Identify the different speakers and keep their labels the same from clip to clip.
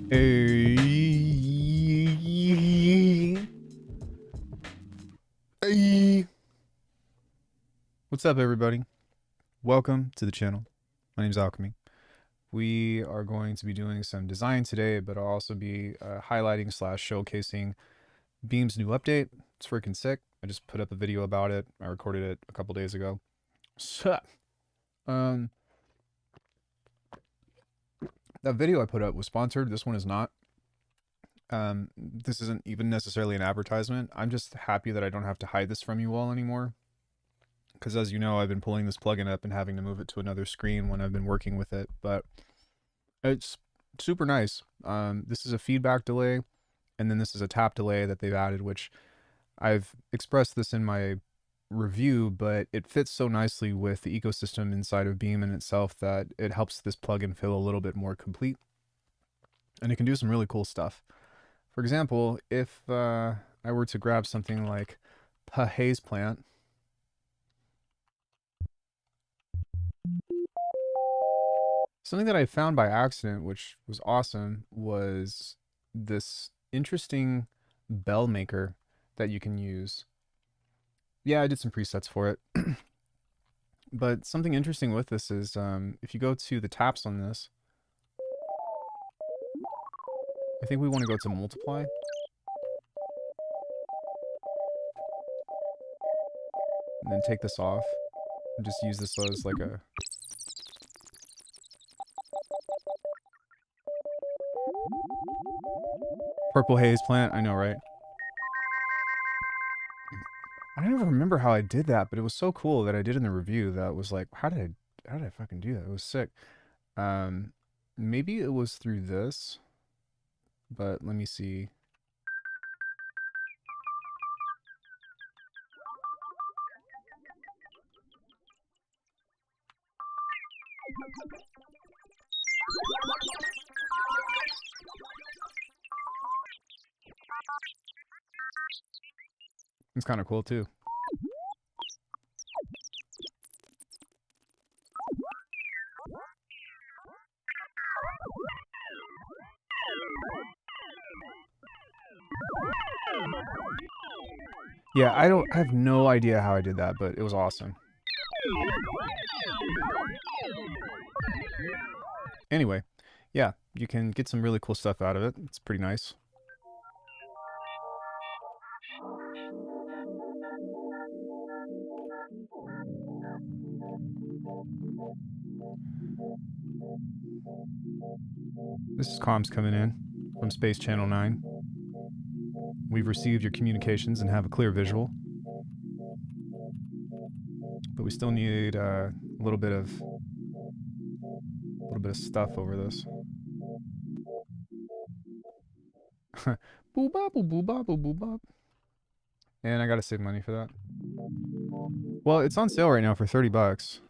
Speaker 1: Hey. What's up, everybody? Welcome to the channel. My name's Alckemy. We are going to be doing some design today, but I'll also be highlighting / showcasing Beam's new update. It's freaking sick. I just put up a video about it. I recorded it a couple days ago. So, that video I put up was sponsored. This one is not. This isn't even necessarily an advertisement. I'm just happy that I don't have to hide this from you all anymore. Because as you know, I've been pulling this plugin up and having to move it to another screen when I've been working with it. But it's super nice. This is a feedback delay, and then this is a tap delay that they've added, which I've expressed this in my review, but it fits so nicely with the ecosystem inside of Beam in itself that it helps this plugin feel a little bit more complete. And it can do some really cool stuff. For example, if I were to grab something like haze plant, something that I found by accident, which was awesome, was this interesting bell maker that you can use. Yeah, I did some presets for it. But something interesting with this is if you go to the taps on this, I think we want to go to multiply. And then take this off and just use this as like a... purple haze plant, I know, right? I don't even remember how I did that, but it was so cool that I did in the review that was like, how did I fucking do that? It was sick. Maybe it was through this, but let me see. It's kind of cool too. Yeah, I have no idea how I did that, but it was awesome. Anyway, yeah, you can get some really cool stuff out of it. It's pretty nice. This is comms coming in from Space Channel 9. We've received your communications and have a clear visual. But we still need a little bit of stuff over this. Boo bop, boo boo bop, boo boo bop. And I gotta save money for that. Well, it's on sale right now for $30.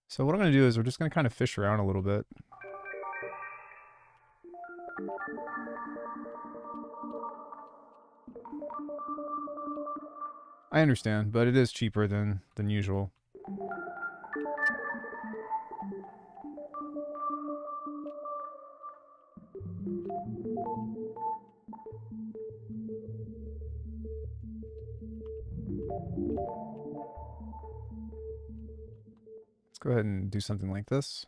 Speaker 1: So what I'm gonna do is we're just gonna kind of fish around a little bit. I understand, but it is cheaper than usual. Let's go ahead and do something like this.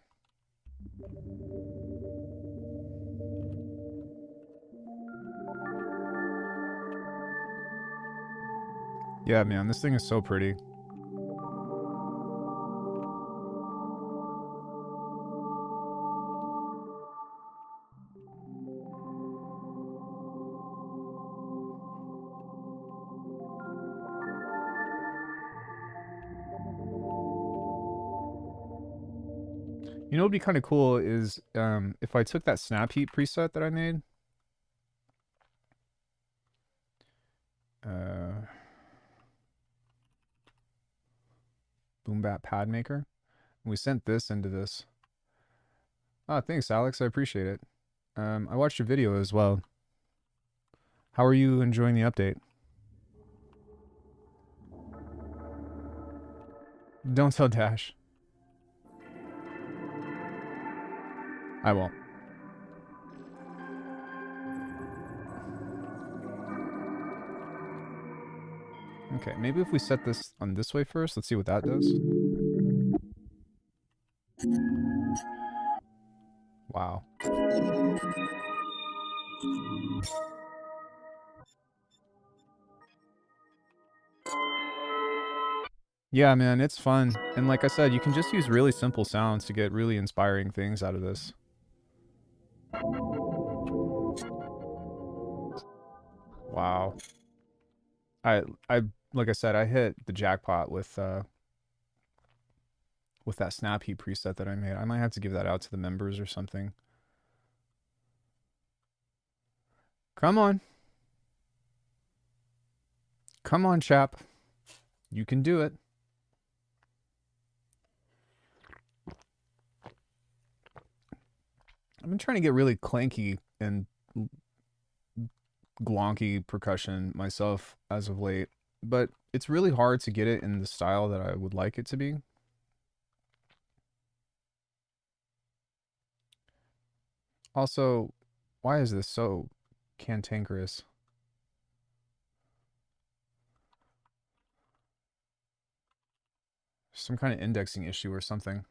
Speaker 1: Yeah, man, this thing is so pretty. You know what would be kind of cool is if I took that snap heat preset that I made. Boom Bap Pad Maker. And we sent this into this. Oh, thanks, Alex. I appreciate it. I watched your video as well. How are you enjoying the update? Don't tell Dash. I won't. Okay, maybe if we set this on this way first, let's see what that does. Wow. Yeah, man, it's fun. And like I said, you can just use really simple sounds to get really inspiring things out of this. Wow. I like I said, I hit the jackpot with that snap heat preset that I made. I might have to give that out to the members or something. Come on. Come on, chap. You can do it. I've been trying to get really clanky and glonky percussion myself as of late, but it's really hard to get it in the style that I would like it to be. Also, why is this so cantankerous? Some kind of indexing issue or something.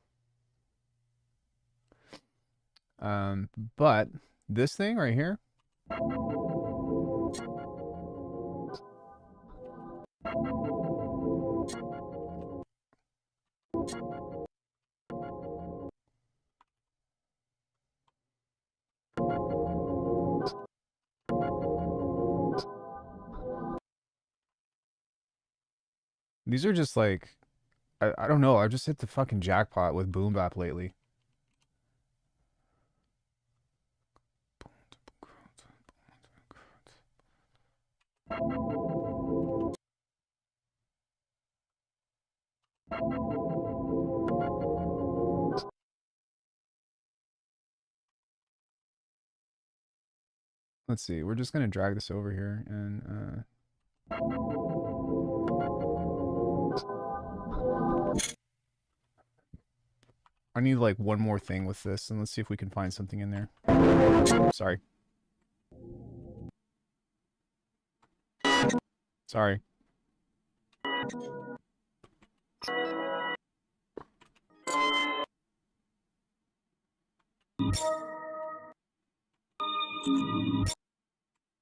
Speaker 1: But this thing right here. These are just like, I don't know. I've just hit the fucking jackpot with boom bap lately. Let's see. We're just gonna drag this over here and I need like one more thing with this, and let's see if we can find something in there. Sorry. Sorry.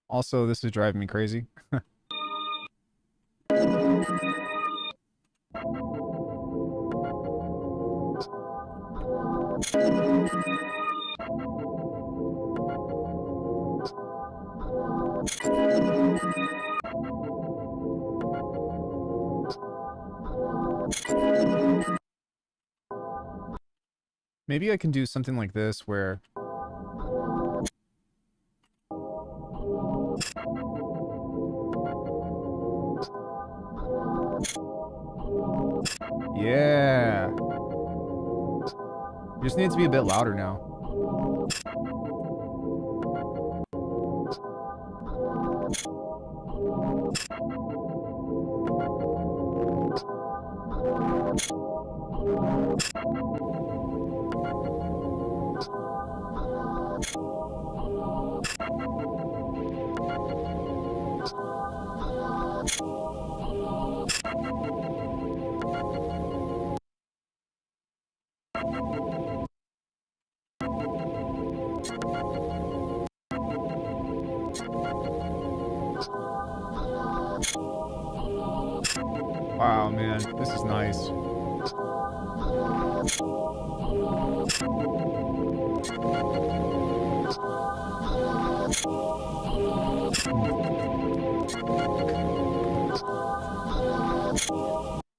Speaker 1: Also, this is driving me crazy. Maybe I can do something like this where... Yeah. You just need to be a bit louder now. Wow, man, this is nice.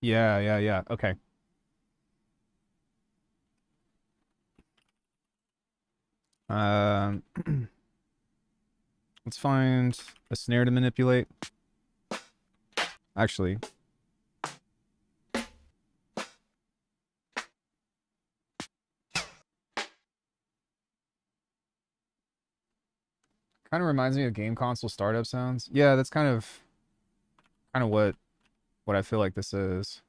Speaker 1: Yeah. Okay. Let's find a snare to manipulate. Actually, kind of reminds me of game console startup sounds. Yeah, that's kind of what I feel like this is.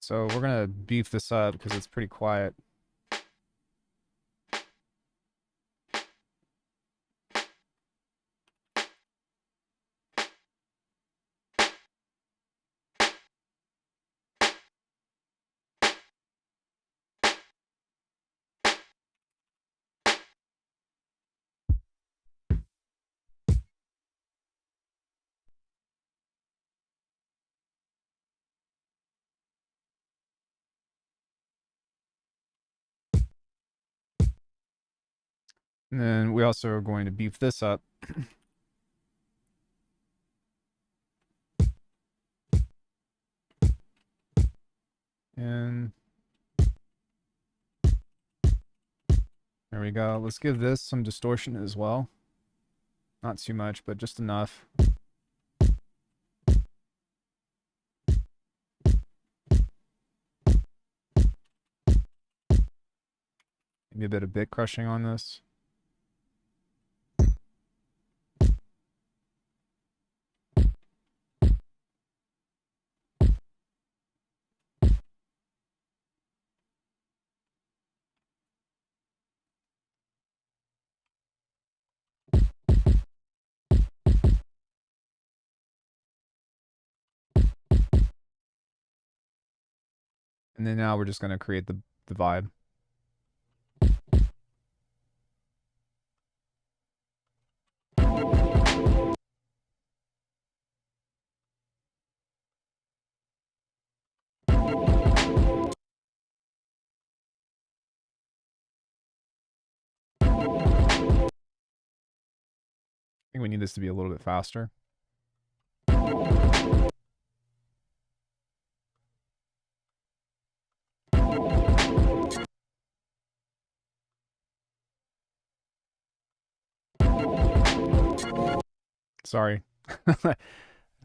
Speaker 1: So we're gonna beef this up because it's pretty quiet. And then we also are going to beef this up. And there we go. Let's give this some distortion as well. Not too much, but just enough. Maybe a bit of bit crushing on this. And then now we're just going to create the vibe. I think we need this to be a little bit faster. Sorry.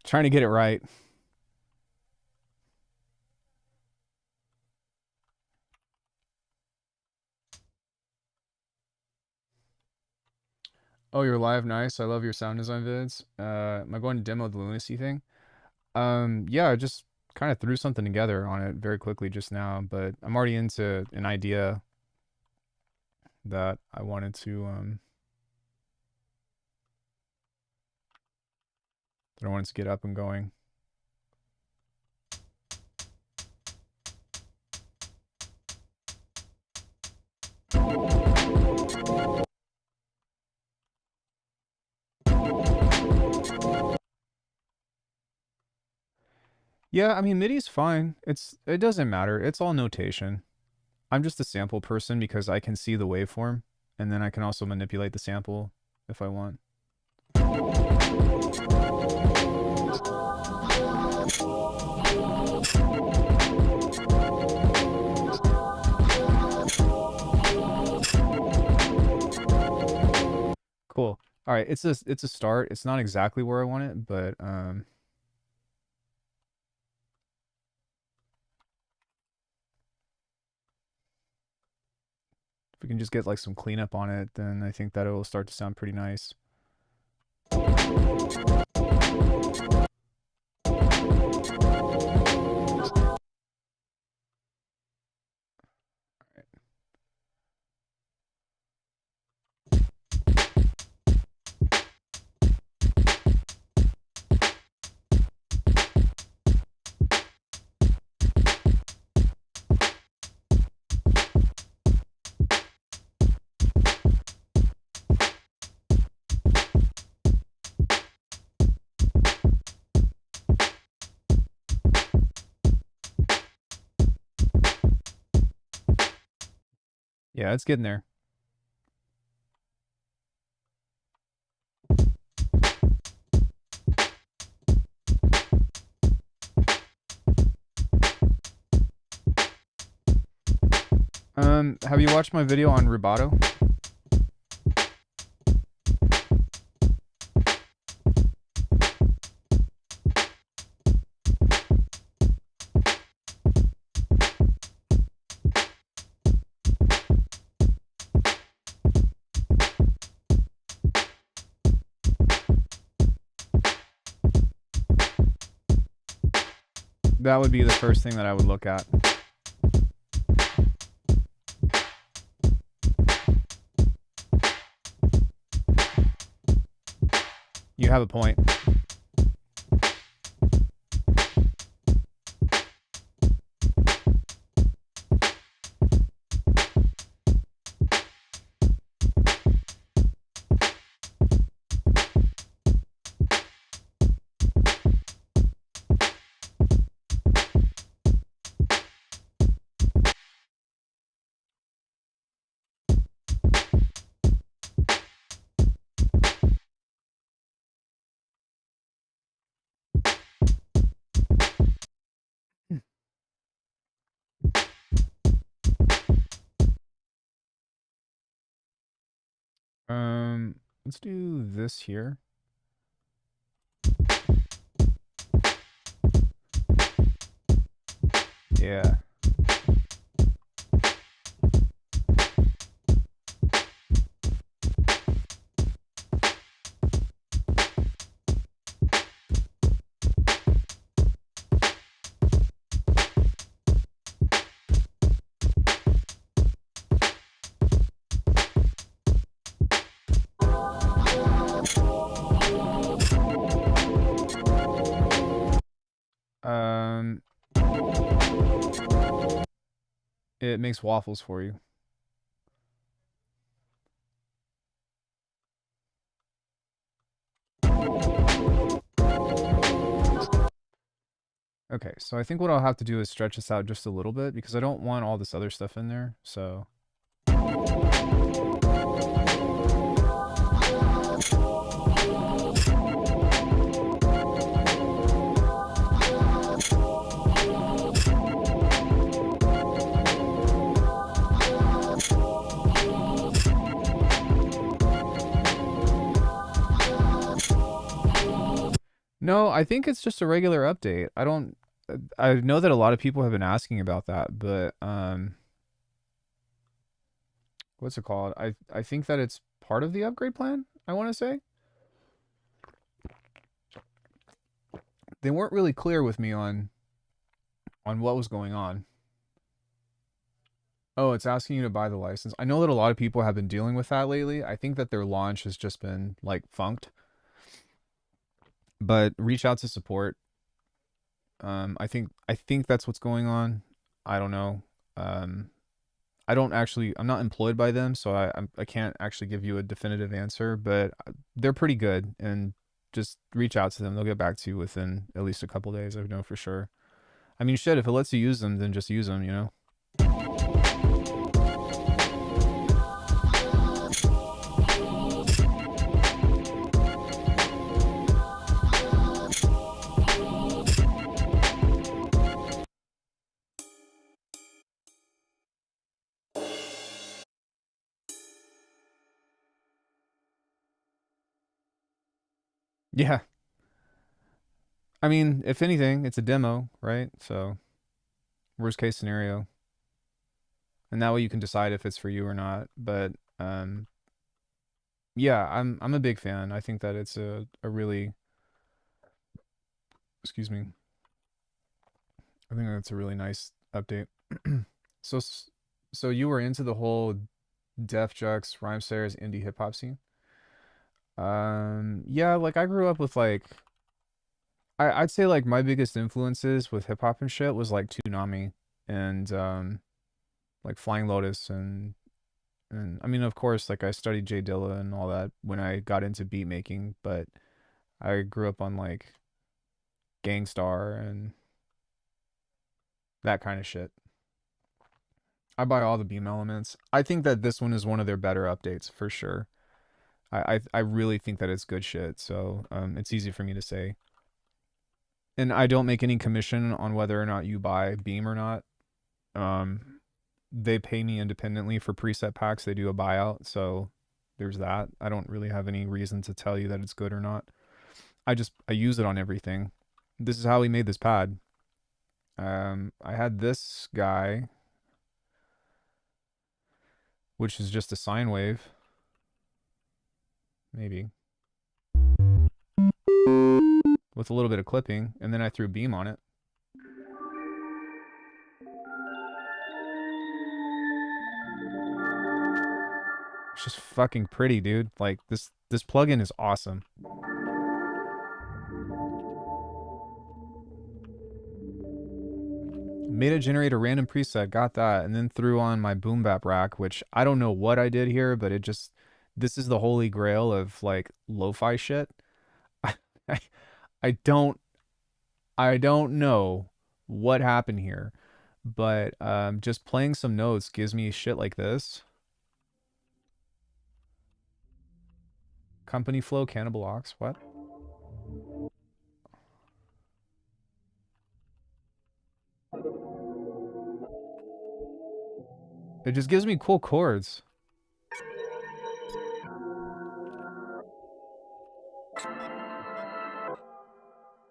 Speaker 1: Trying to get it right. Oh, you're live, nice. I love your sound design vids. Am I going to demo the lunacy thing? Yeah, I just kind of threw something together on it very quickly just now, but I'm already into an idea that I wanted to get up and going. Yeah, I mean MIDI's fine. It doesn't matter. It's all notation. I'm just a sample person because I can see the waveform, and then I can also manipulate the sample if I want. Cool. All right, it's a start. It's not exactly where I want it, but if we can just get like some cleanup on it, then I think that it will start to sound pretty nice. Yeah, it's getting there. Have you watched my video on rubato? That would be the first thing that I would look at. You have a point. Let's do this here. Yeah. It makes waffles for you. Okay, so I think what I'll have to do is stretch this out just a little bit because I don't want all this other stuff in there, so... No, I think it's just a regular update. I know that a lot of people have been asking about that, but what's it called? I think that it's part of the upgrade plan. I want to say. They weren't really clear with me on what was going on. Oh, it's asking you to buy the license. I know that a lot of people have been dealing with that lately. I think that their launch has just been like funked. But reach out to support. I think that's what's going on. I don't know. Um, I don't actually. I'm not employed by them, so I can't actually give you a definitive answer. But they're pretty good, and just reach out to them. They'll get back to you within at least a couple days. I know for sure. I mean, shit. If it lets you use them, then just use them. You know. Yeah. I mean, if anything, it's a demo, right? So worst case scenario, and that way you can decide if it's for you or not. But yeah, I'm a big fan. I think that it's a really, excuse me. I think that's a really nice update. so so you were into the whole Def Jux, Rhymesayers, indie hip hop scene? Yeah, like I grew up with like I'd say like my biggest influences with hip hop and shit was like Toonami and like Flying Lotus and I mean of course like I studied J Dilla and all that when I got into beat making, but I grew up on like Gangstar and that kind of shit. I buy all the Beam elements. I think that this one is one of their better updates for sure. I really think that it's good shit. So it's easy for me to say. And I don't make any commission on whether or not you buy Beam or not. Um, they pay me independently for preset packs. They do a buyout, so there's that. I don't really have any reason to tell you that it's good or not. I use it on everything. This is how we made this pad. I had this guy, which is just a sine wave, maybe, with a little bit of clipping, and then I threw Beam on it. It's just fucking pretty, dude. Like this plugin is awesome. Made it generate a random preset, got that, and then threw on my boom bap rack, which I don't know what I did here, but it just this is the holy grail of like lo-fi shit. I, I don't I don't know what happened here, but just playing some notes gives me shit like this. Company flow, Cannibal Ox, what? It just gives me cool chords.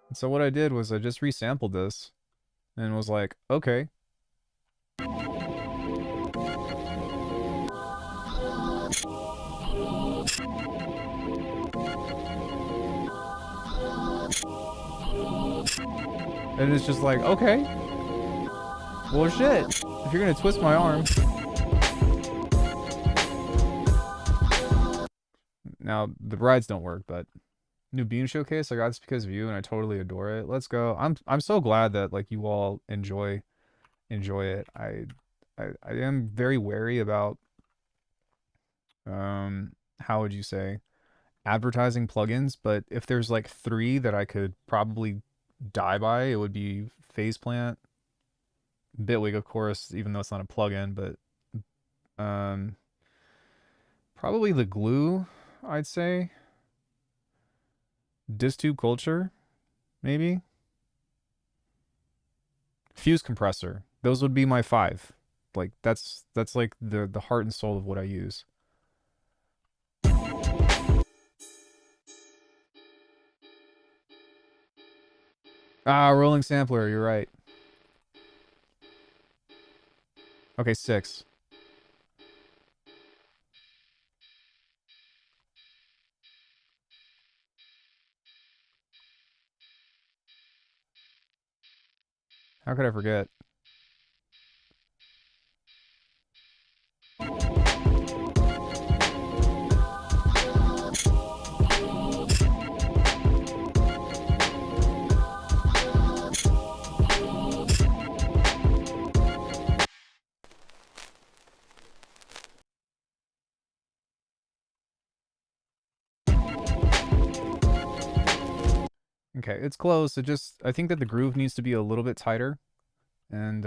Speaker 1: And so what I did was I just resampled this and was like, okay. And it's just like, okay. Well, shit. If you're gonna twist my arm. Now, the rides don't work, but new Beam Showcase, I got this because of you, and I totally adore it. Let's go. I'm so glad that like you all enjoy it. I am very wary about how would you say advertising plugins, but if there's like three that I could probably die by, it would be Phase Plant, Bitwig, of course, even though it's not a plugin, but um probably the glue, I'd say. Distube Culture, maybe. Fuse Compressor. Those would be my five. Like that's like the heart and soul of what I use. Ah, rolling sampler, you're right. Okay, 6. How could I forget? Okay, it's close. I think that the groove needs to be a little bit tighter. And,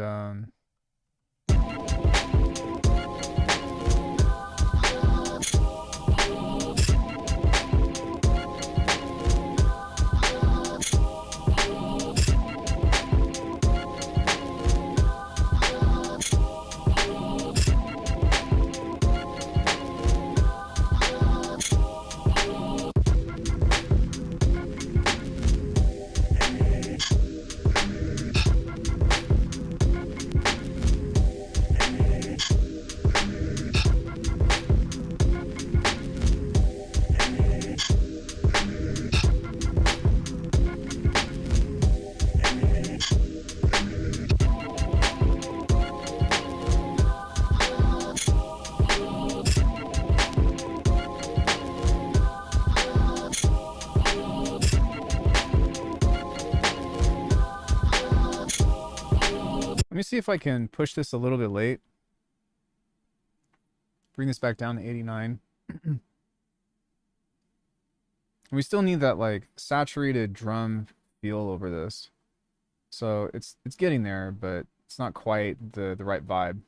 Speaker 1: let me see if I can push this a little bit late. Bring this back down to 89. We still need that like saturated drum feel over this. So it's getting there, but it's not quite the right vibe.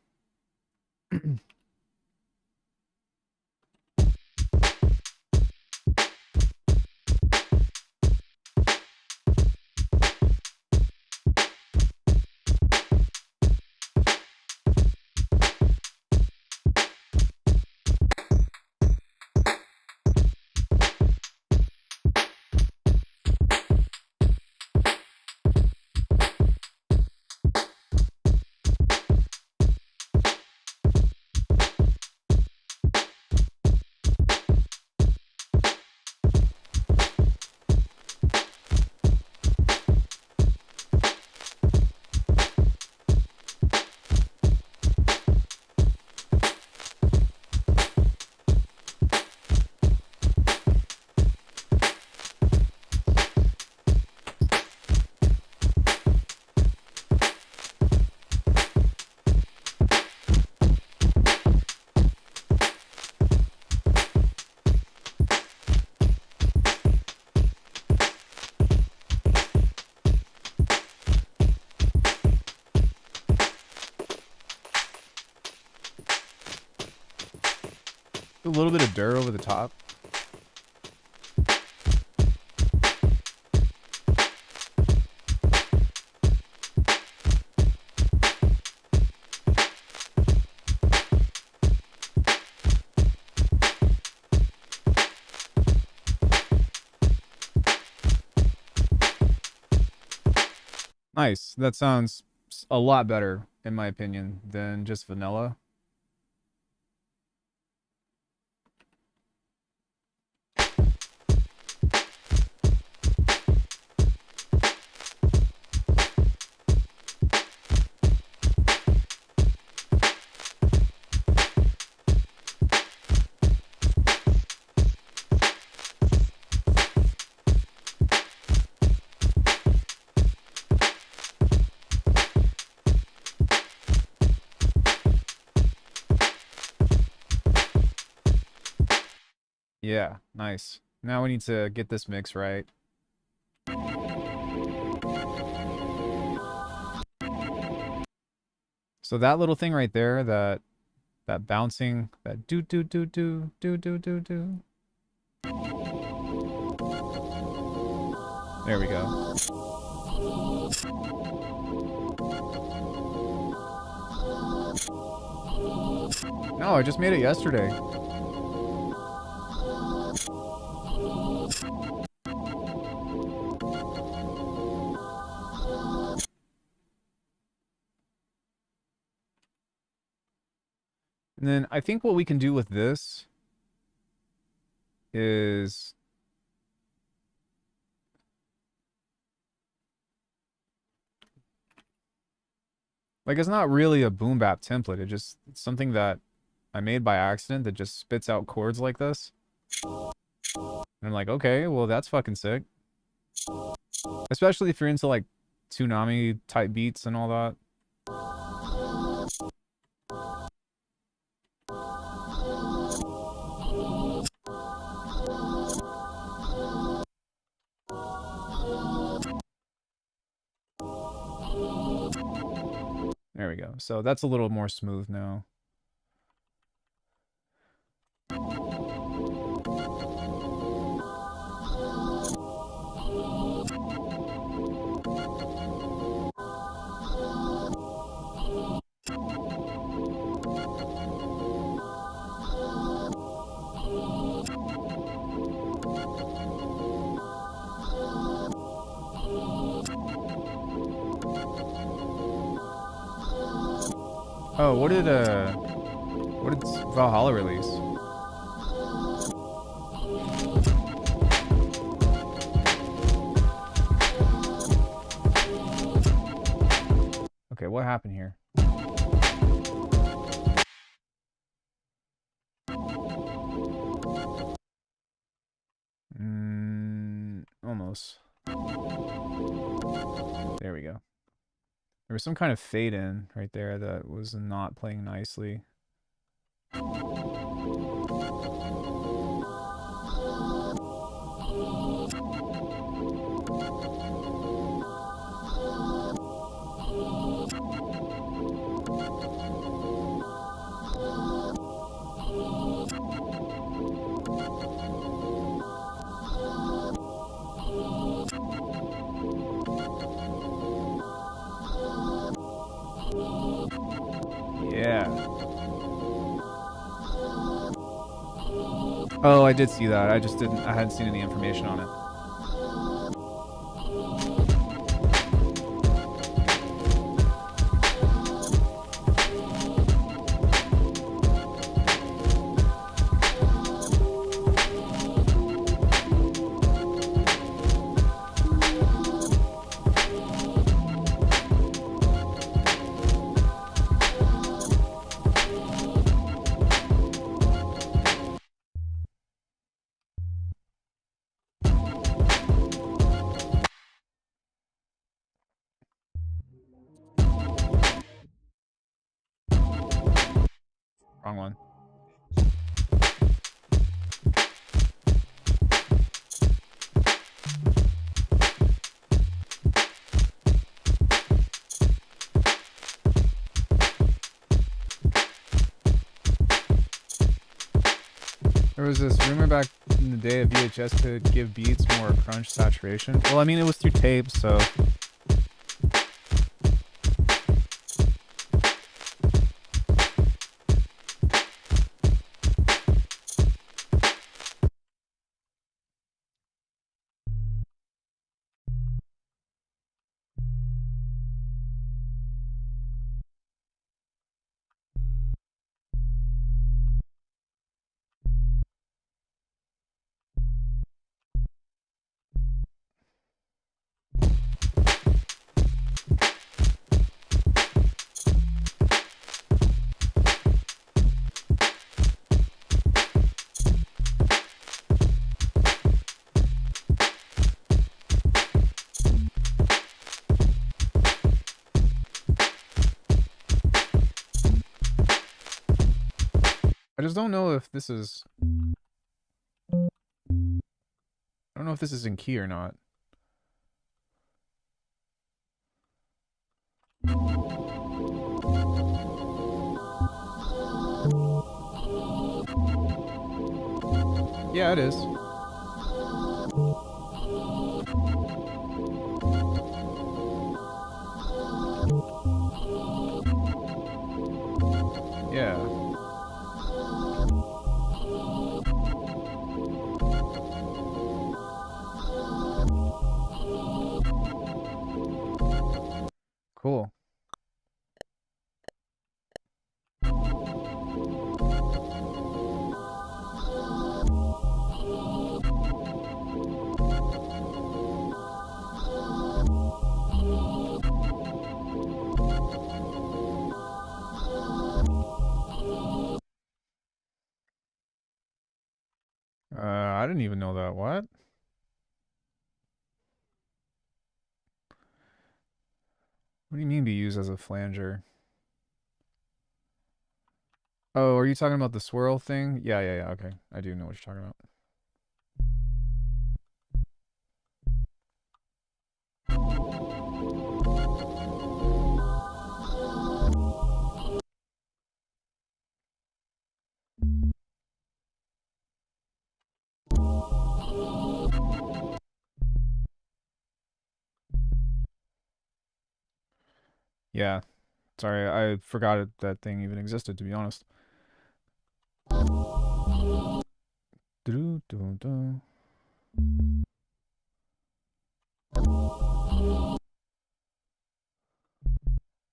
Speaker 1: A little bit of dirt over the top. Nice. That sounds a lot better, in my opinion, than just vanilla. Yeah, nice. Now we need to get this mix right. So that little thing right there, that bouncing, that do do do do do do do do. There we go. No, I just made it yesterday. And then I think what we can do with this is Like, it's not really a boom bap template. It's something that I made by accident that just spits out chords like this. And I'm like, okay, well, that's fucking sick. Especially if you're into, like, tsunami type beats and all that. There we go. So that's a little more smooth now. Oh, what did Valhalla release? Okay, what happened here? Almost. There we go. There was some kind of fade in right there that was not playing nicely. Yeah. Oh, I did see that. I hadn't seen any information on it. Wrong one. There was this rumor back in the day of VHS could give beats more crunch saturation. Well, I mean, it was through tape, so... I just don't know if this is... I don't know if this is in key or not. Yeah, it is. Yeah. Cool. I didn't even know that. What? What do you mean be used as a flanger? Oh, are you talking about the swirl thing? Yeah, yeah, yeah. Okay. I do know what you're talking about. Yeah. Sorry, I forgot that thing even existed, to be honest. Do-do-do-do.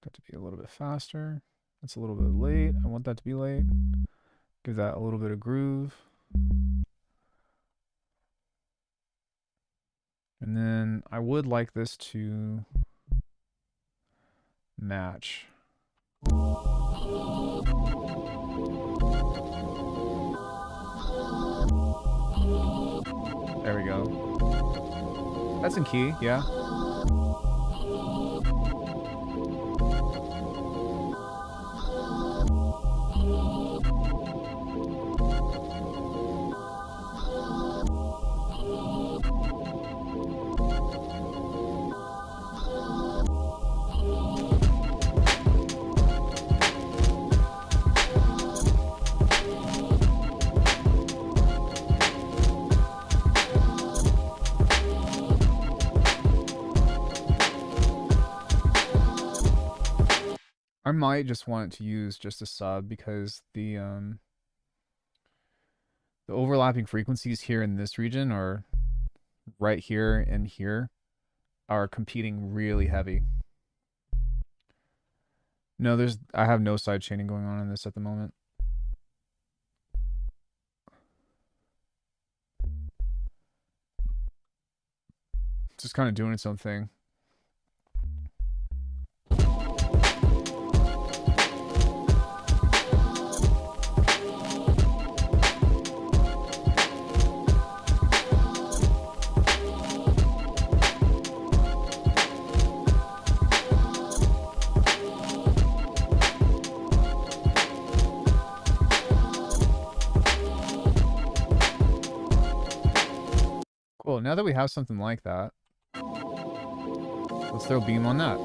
Speaker 1: Got to be a little bit faster. That's a little bit late. I want that to be late. Give that a little bit of groove. And then I would like this to match. There we go. That's in key, yeah. I might just want to use just a sub because the overlapping frequencies here in this region are right here and here are competing really heavy. No, I have no side chaining going on in this at the moment. It's just kind of doing its own thing. Cool, now that we have something like that, let's throw beam on that.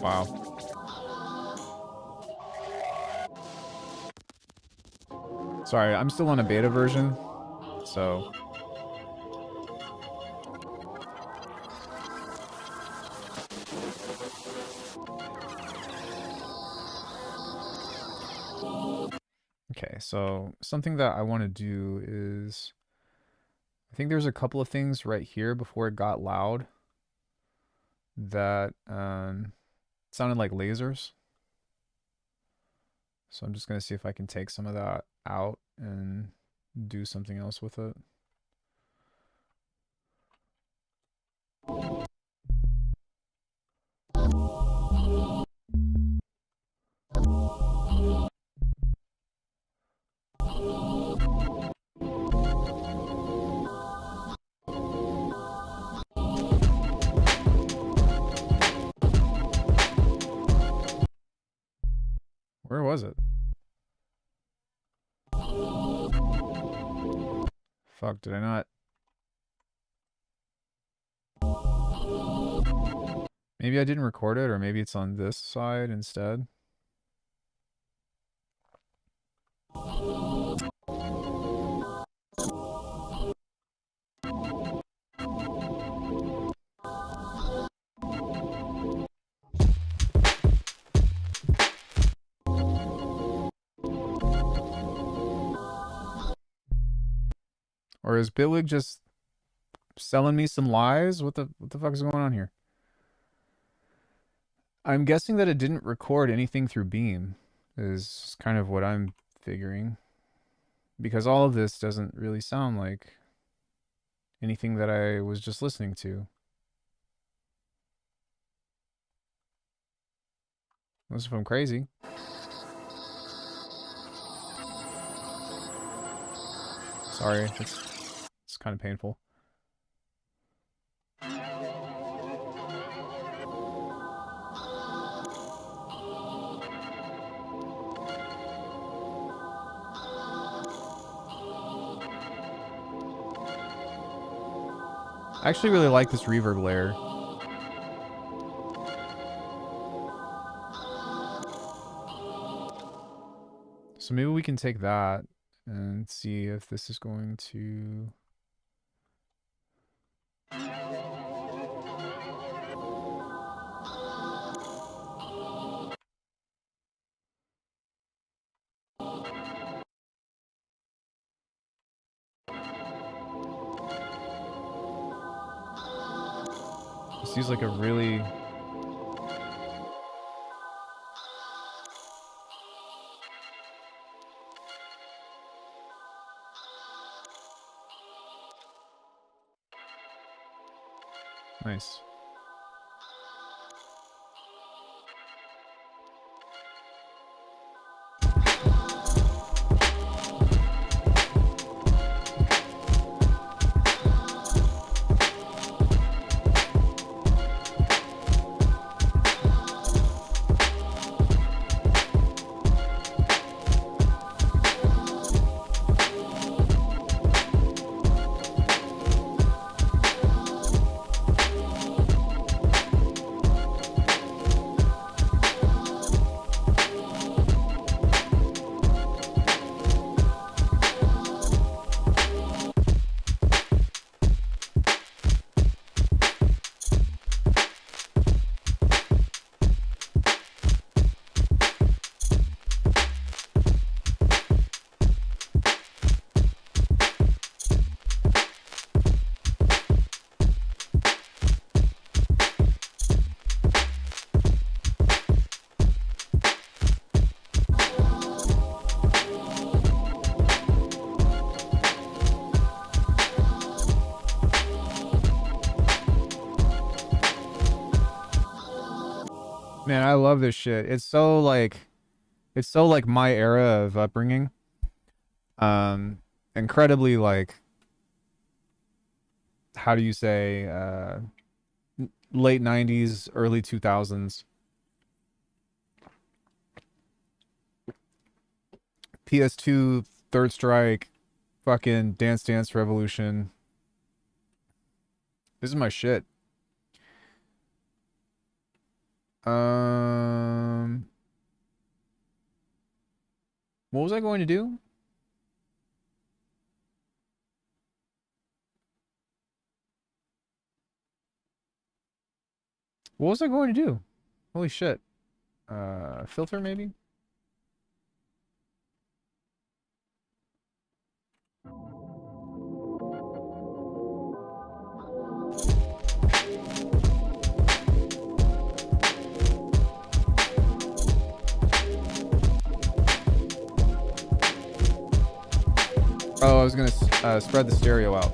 Speaker 1: Wow. Sorry, I'm still on a beta version, so... Okay, so something that I want to do is... I think there's a couple of things right here before it got loud that sounded like lasers. So I'm just going to see if I can take some of that out and do something else with it. Where was it? Fuck, did I not? Maybe I didn't record it, or maybe it's on this side instead. Or is Bitwig just selling me some lies? What the fuck is going on here? I'm guessing that it didn't record anything through Beam, is kind of what I'm figuring. Because all of this doesn't really sound like anything that I was just listening to. Unless if I'm crazy. Sorry, it's kind of painful. I actually really like this reverb layer. So maybe we can take that and see if this is going to... This seems like a really... Nice. Man, I love this shit. It's so like my era of upbringing. Incredibly like, how do you say, late 90s, early 2000s. PS2, Third Strike, fucking Dance Dance Revolution. This is my shit. What was I going to do? What was I going to do? Holy shit. Filter maybe? Oh, I was gonna spread the stereo out.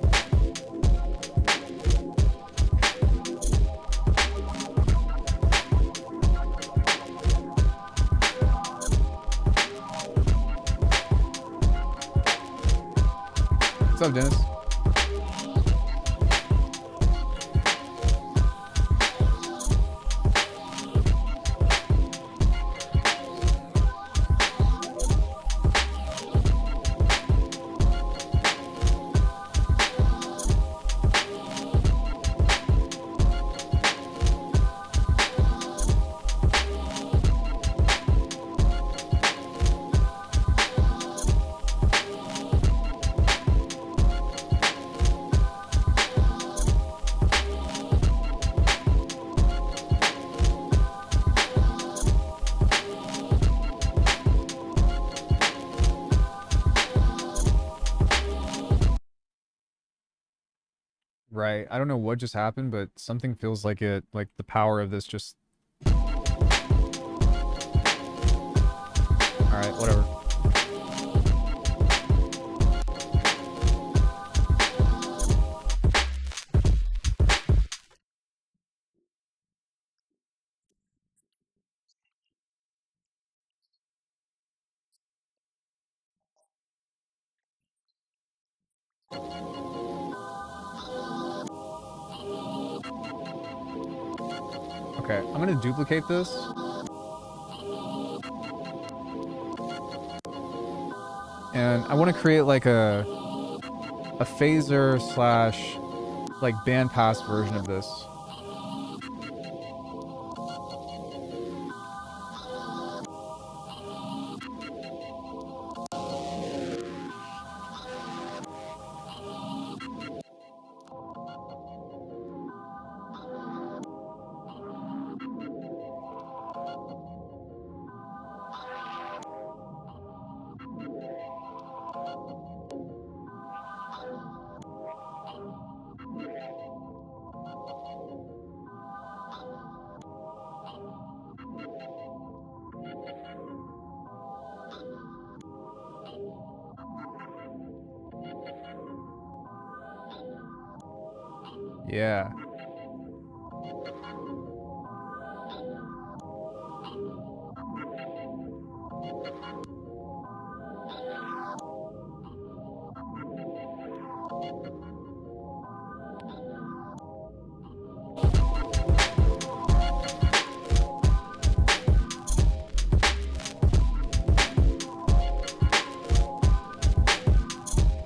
Speaker 1: What's up, Dennis? Alright, I don't know what just happened, but something feels like it, like the power of this just... Alright, whatever. Okay, I'm gonna duplicate this. And I want to create like a phaser slash like bandpass version of this. Yeah.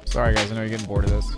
Speaker 1: Sorry guys, I know you're getting bored of this.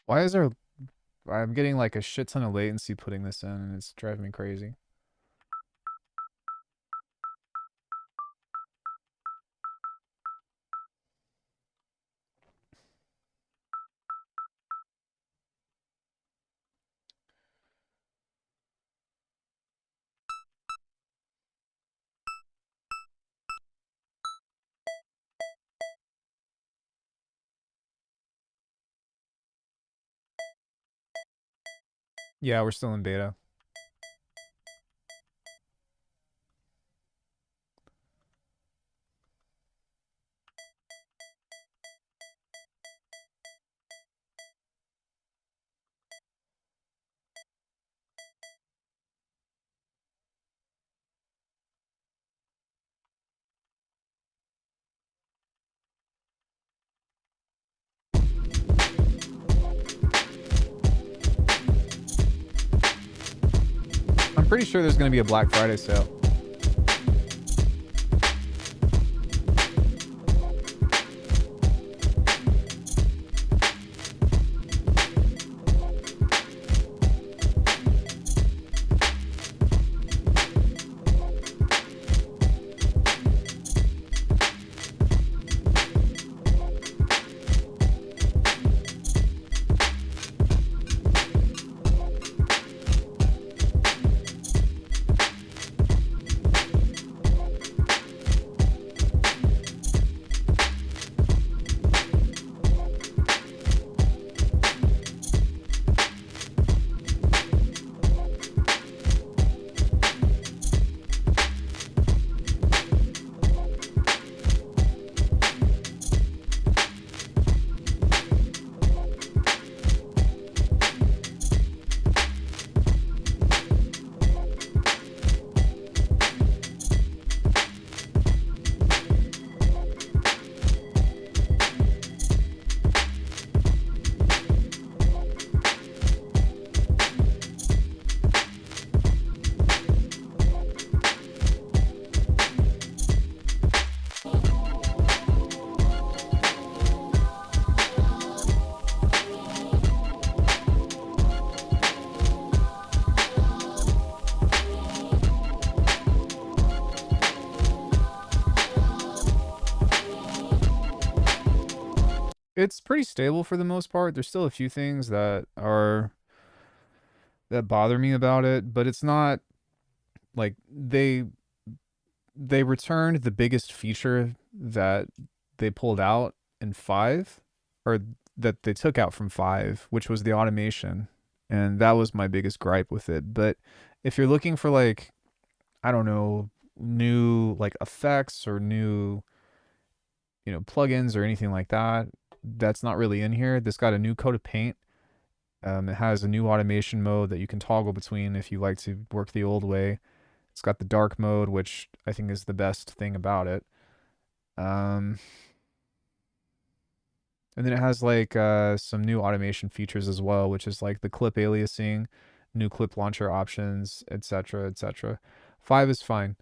Speaker 1: Why is there... I'm getting like a shit ton of latency putting this in and it's driving me crazy. Yeah, we're still in beta. I'm pretty sure there's going to be a Black Friday sale. It's pretty stable for the most part. There's still a few things that bother me about it, but it's not like they returned the biggest feature that they pulled out in 5, or that they took out from 5, which was the automation. And that was my biggest gripe with it. But if you're looking for like, I don't know, new like effects or new, plugins or anything like that, that's not really in here. This got a new coat of paint. It has a new automation mode that you can toggle between if you like to work the old way. It's got the dark mode, which I think is the best thing about it. And then it has like some new automation features as well, which is like the clip aliasing, new clip launcher options, etc., etc. 5 is fine.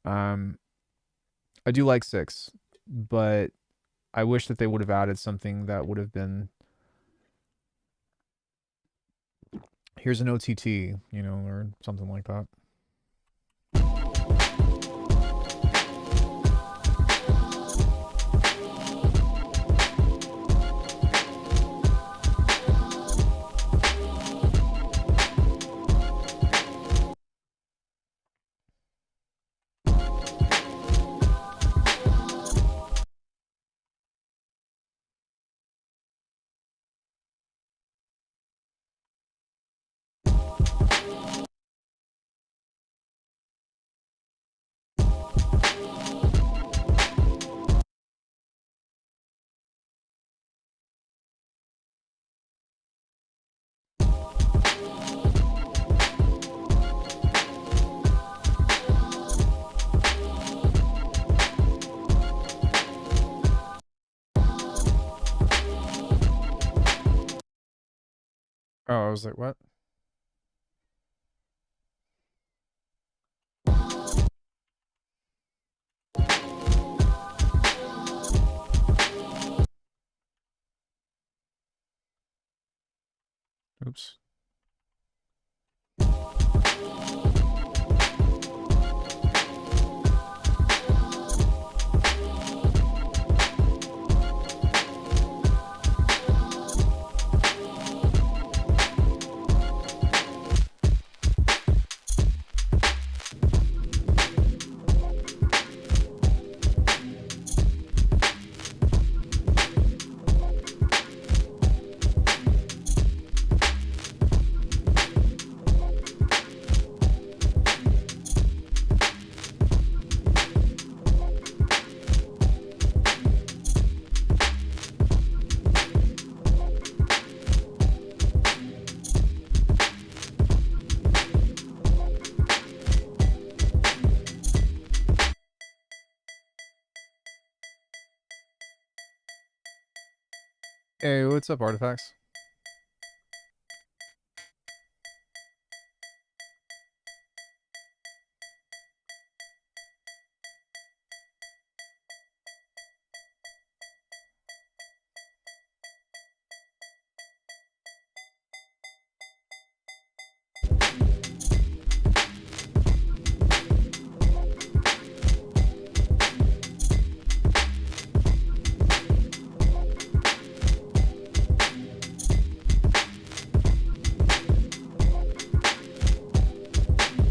Speaker 1: I do like 6, but I wish that they would have added something that would have been, here's an OTT, or something like that. Oh, I was like, what? Oops. Hey, what's up, Artifacts?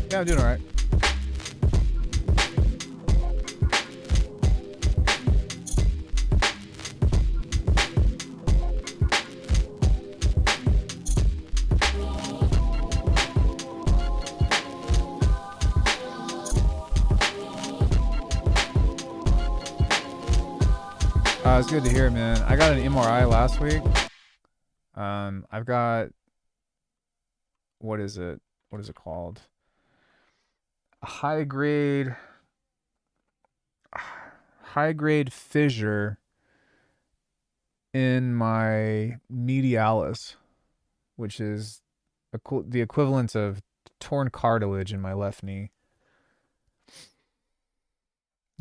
Speaker 1: Yeah, I'm doing all right. It's good to hear, man. I got an MRI last week. I've got, what is it? What is it called? A high grade fissure in my medialis, which is the equivalent of torn cartilage in my left knee.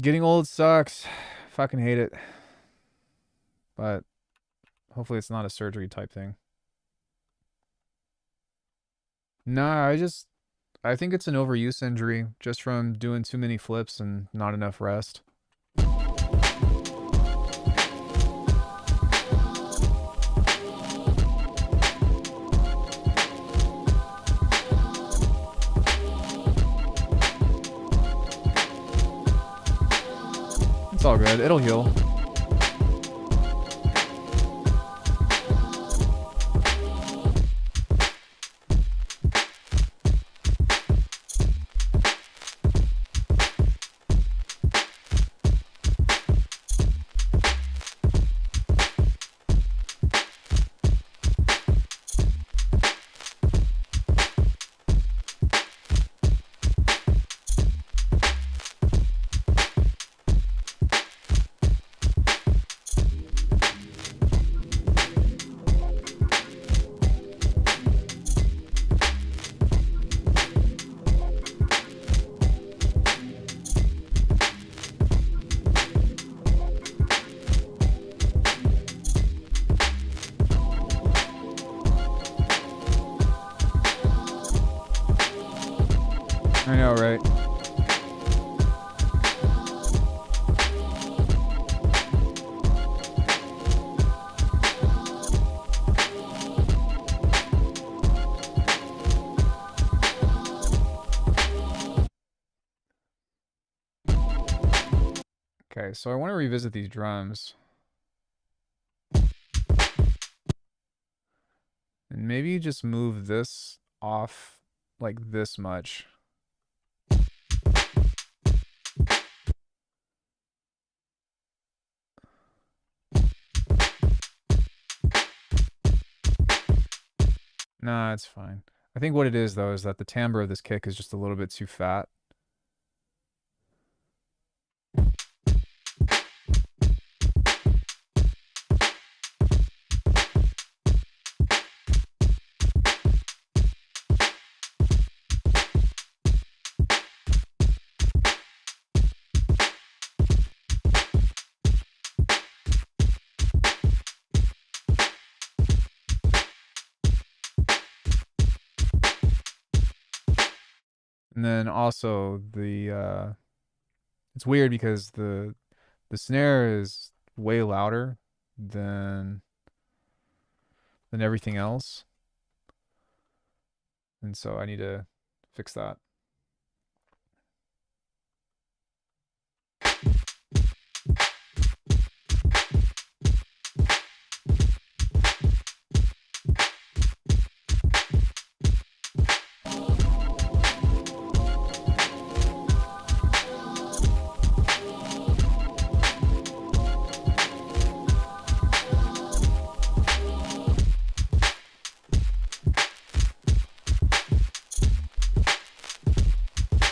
Speaker 1: Getting old sucks. Fucking hate it. But hopefully it's not a surgery type thing. Nah, I think it's an overuse injury just from doing too many flips and not enough rest. It's all good. It'll heal. I know, right? Okay, so I want to revisit these drums. And maybe just move this off like this much. Nah, it's fine. I think what it is, though, is that the timbre of this kick is just a little bit too fat. And then also it's weird because the snare is way louder than everything else. And so I need to fix that.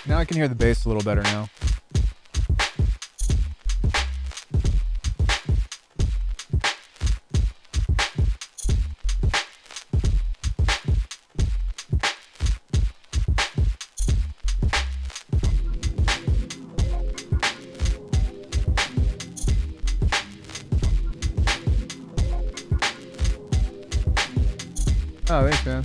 Speaker 1: Now I can hear the bass a little better now. Oh, thanks, man.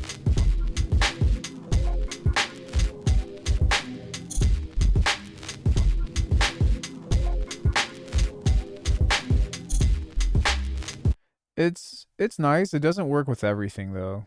Speaker 1: It's nice. It doesn't work with everything, though.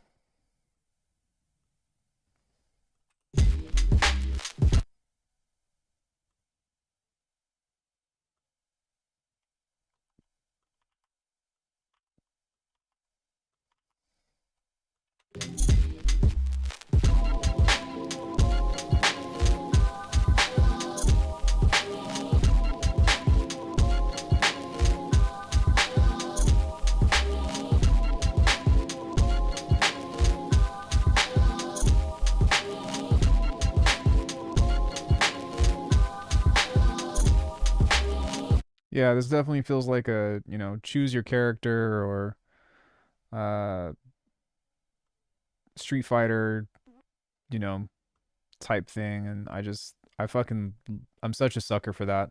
Speaker 1: Yeah, this definitely feels like a, choose your character or Street Fighter, you know, type thing. And I'm such a sucker for that.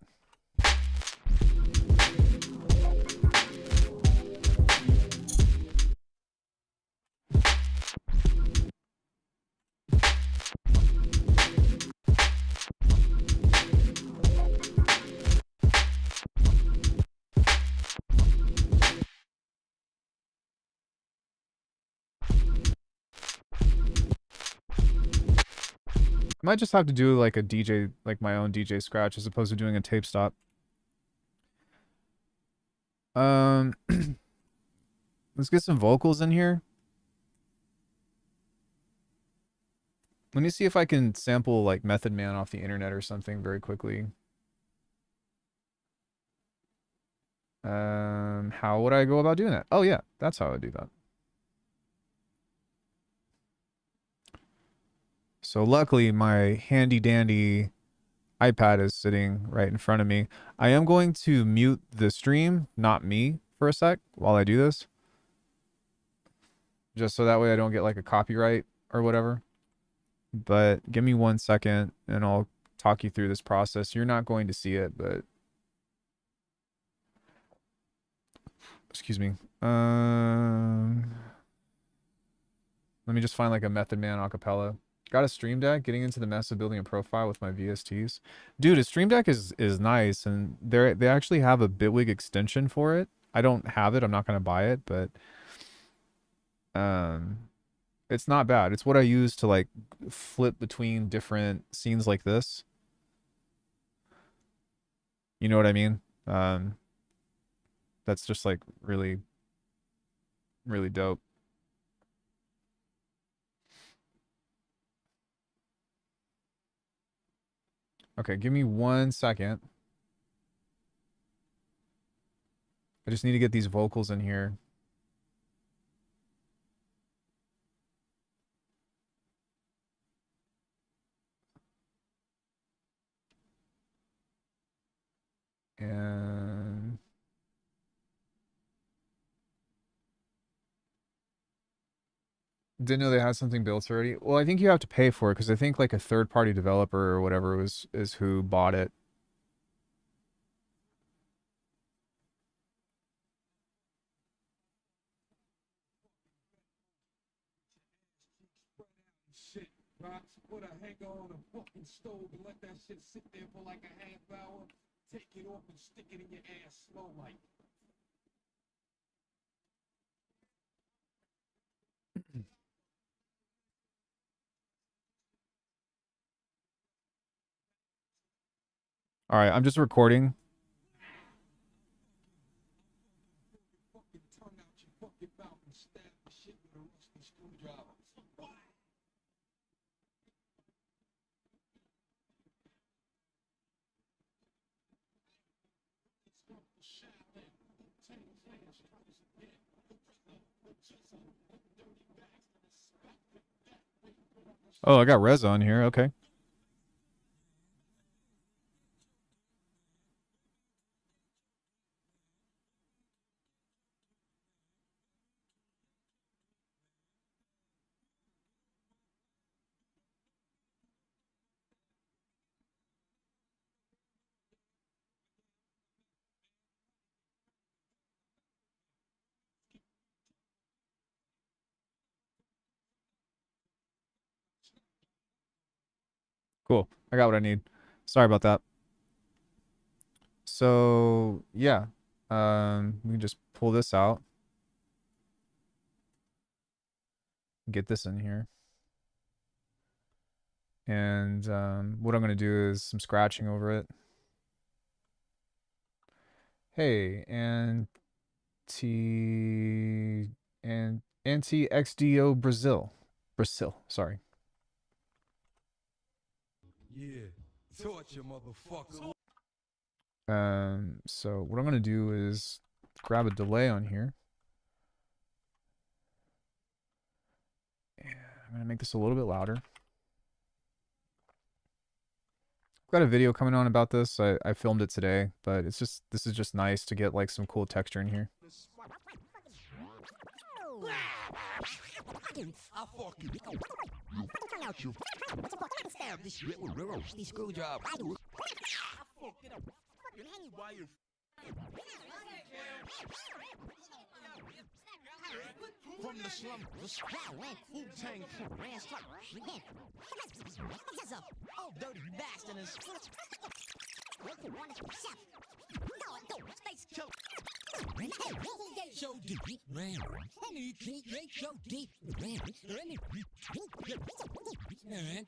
Speaker 1: I might just have to do like a DJ, like my own DJ scratch as opposed to doing a tape stop. Let's get some vocals in here. Let me see if I can sample like Method Man off the internet or something very quickly. How would I go about doing that? Oh yeah, that's how I would do that. So luckily my handy dandy iPad is sitting right in front of me. I am going to mute the stream, not me, for a sec while I do this. Just so that way I don't get like a copyright or whatever. But give me 1 second and I'll talk you through this process. You're not going to see it, but excuse me. Let me just find like a Method Man acapella. Got a Stream Deck, getting into the mess of building a profile with my VSTs. Dude, a Stream Deck is nice, and they actually have a Bitwig extension for it. I don't have it, I'm not gonna buy it, but it's not bad. It's what I use to like flip between different scenes like this. You know what I mean? That's just like really, really dope. Okay, give me 1 second. I just need to get these vocals in here. And didn't know they had something built already. Well, I think you have to pay for it because I think like a third-party developer or whatever is who bought it.
Speaker 2: Shit, rocks, put a hanger on a fucking stove and let that shit sit there for like a half hour. Take it off and stick it in your ass slow like.
Speaker 1: All right, I'm just recording.
Speaker 2: Fucking tongue out your fucking mouth and stab the shit with a rusty screwdriver.
Speaker 1: Oh, I got Reza on here. Okay. Cool. I got what I need. Sorry about that. So, yeah. We can just pull this out. Get this in here. And what I'm going to do is some scratching over it. Hey, and anti-XDO Brazil. Sorry.
Speaker 2: Yeah, torture motherfucker.
Speaker 1: So what I'm going to do is grab a delay on here. And I'm going to make this a little bit louder. I've got a video coming on about this. I filmed it today, but this is just nice to get like some cool texture in here.
Speaker 3: I fucking out you. Stab this shit with a rusty screwdriver. I fucking why you from the slum, Wu-Tang ran slum. Oh, dirty bastard is so deep, man. So deep, man. Deep, man.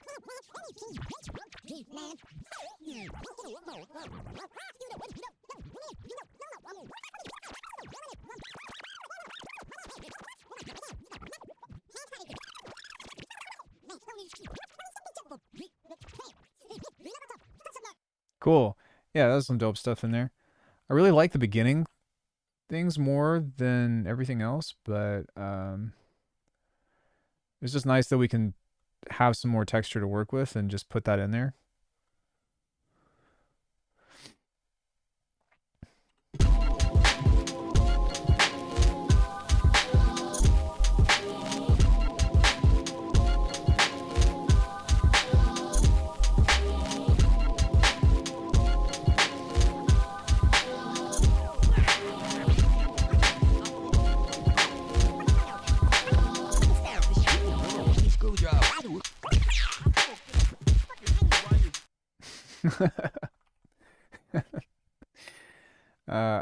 Speaker 1: Cool. Yeah, that's some dope stuff in there. I really like the beginning things more than everything else, but it's just nice that we can have some more texture to work with and just put that in there.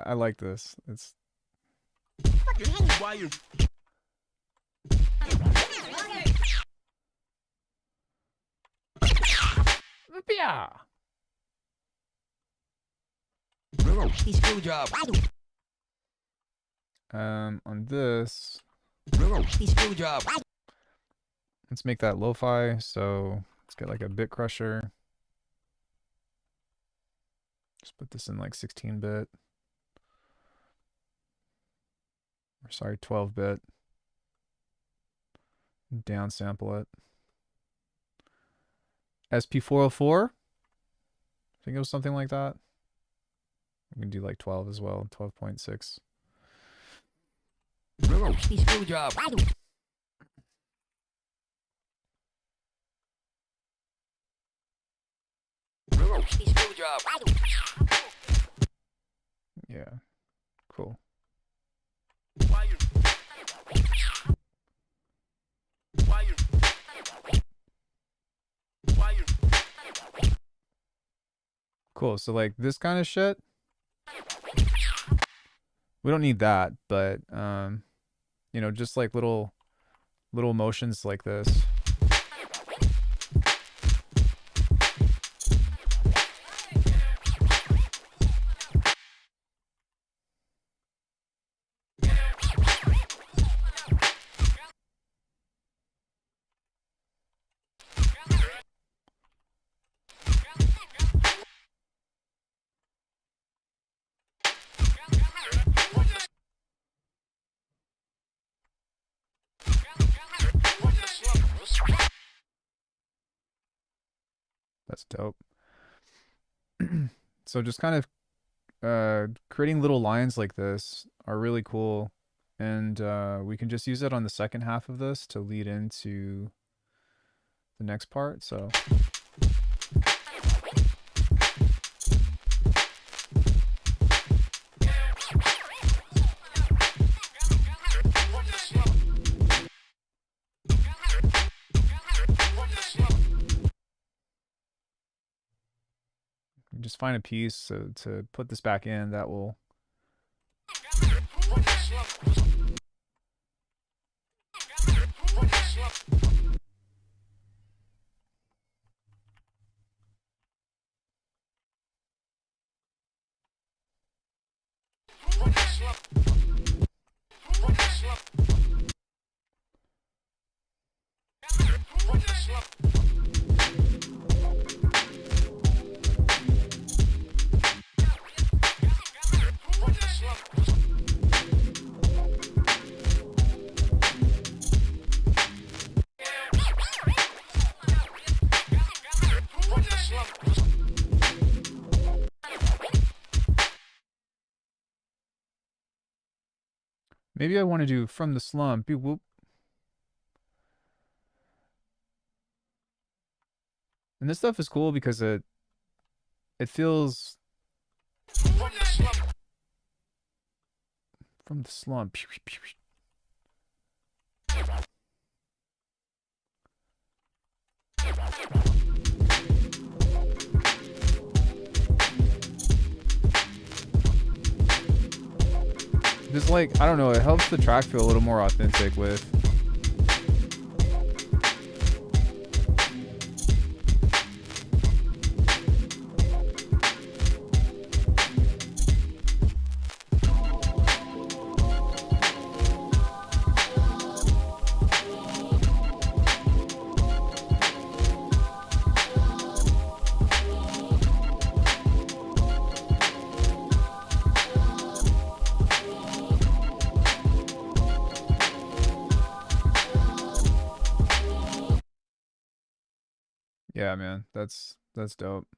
Speaker 1: I like this. It's yeah. On this, let's make that lo-fi. So let's get like a bit crusher. Just put this in like 16-bit. Or sorry, 12-bit. Downsample it. SP404. I think it was something like that. We can do like 12 as well. 12.6. Yeah, cool. Cool, so like this kind of shit, we don't need that, but you know, just like little motions like this. That's dope. So just kind of creating little lines like this are really cool, and we can just use it on the second half of this to lead into the next part. So just find a piece to put this back in that will maybe I want to do from the slump. Whoop. And this stuff is cool because it feels from the slump. Just like, I don't know, it helps the track feel a little more authentic with Yeah, man, that's dope.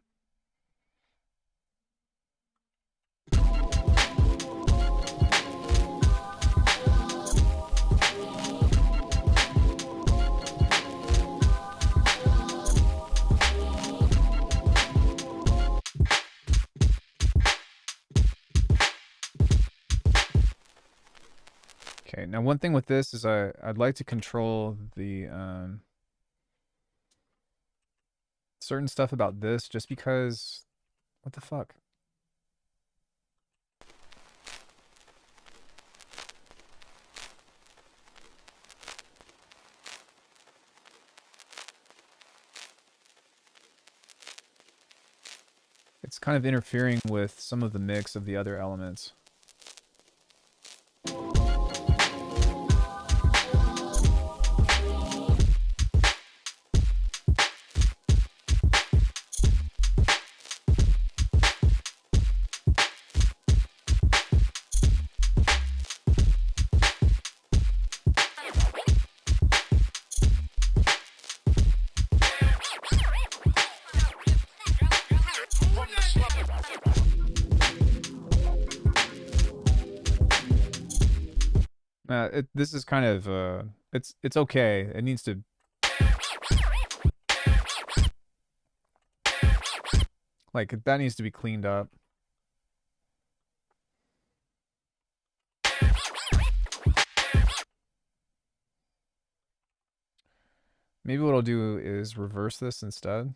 Speaker 1: Okay, now one thing with this is I'd like to control the certain stuff about this just because what the fuck? It's kind of interfering with some of the mix of the other elements. This is kind of it's okay. It needs to like that needs to be cleaned up. Maybe what I'll do is reverse this instead.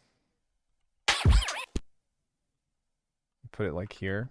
Speaker 1: Put it like here.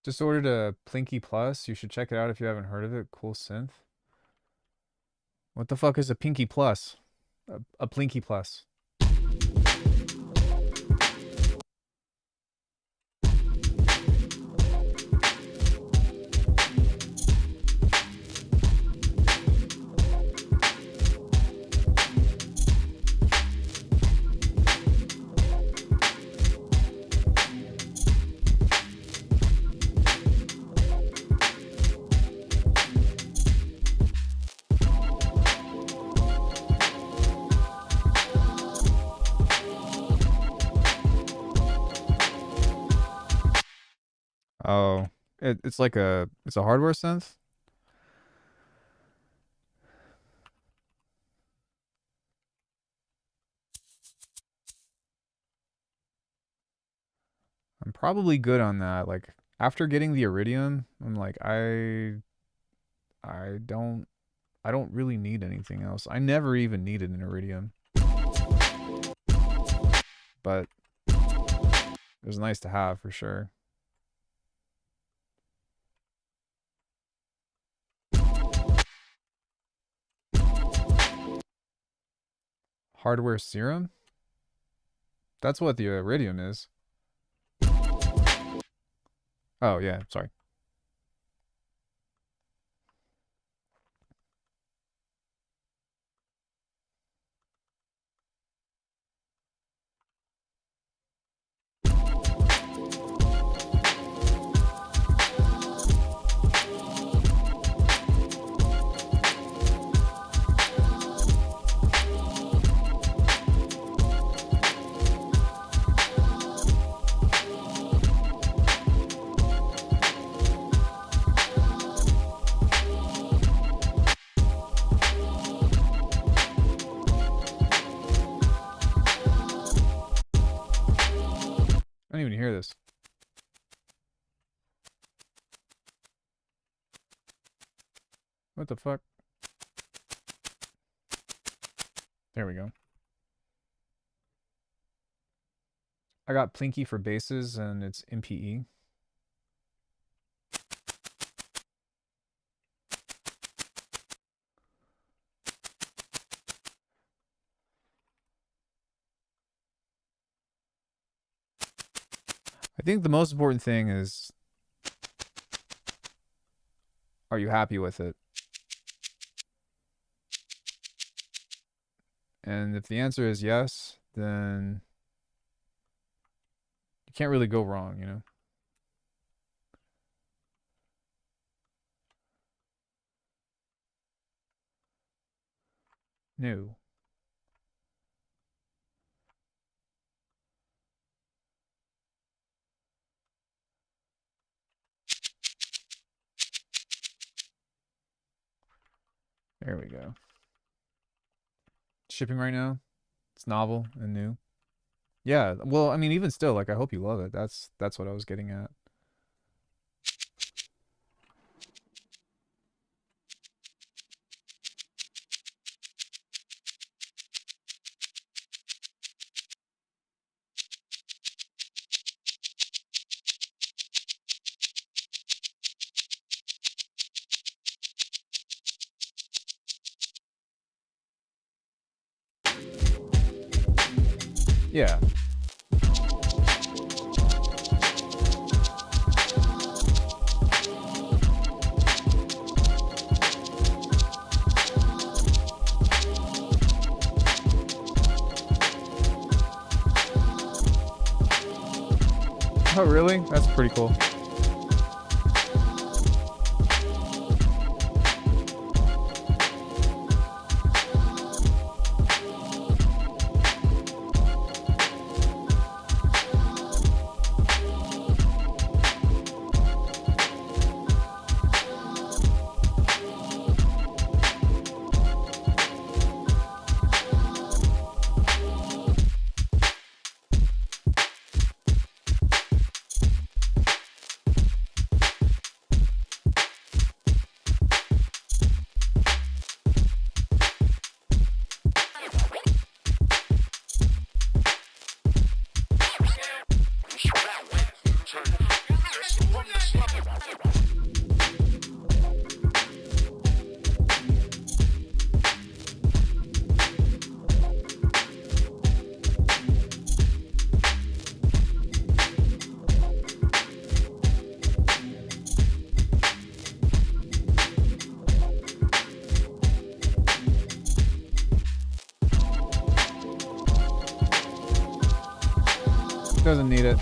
Speaker 1: Just ordered a Plinky Plus. You should check it out if you haven't heard of it. Cool synth. What the fuck is a Pinky Plus? A Plinky Plus. Oh, it's like it's a hardware synth. I'm probably good on that. Like after getting the Iridium, I'm like I don't really need anything else. I never even needed an Iridium. But it was nice to have for sure. Hardware serum? That's what the Iridium is. Oh, yeah, sorry. I didn't even hear this. What the fuck? There we go. I got Plinky for bases and it's MPE. I think the most important thing is, are you happy with it? And if the answer is yes, then you can't really go wrong, you know? No. There we go. Shipping right now. It's novel and new. Yeah, well, I mean, even still, like, I hope you love it. That's what I was getting at. Yeah. Oh, really? That's pretty cool. Doesn't need it.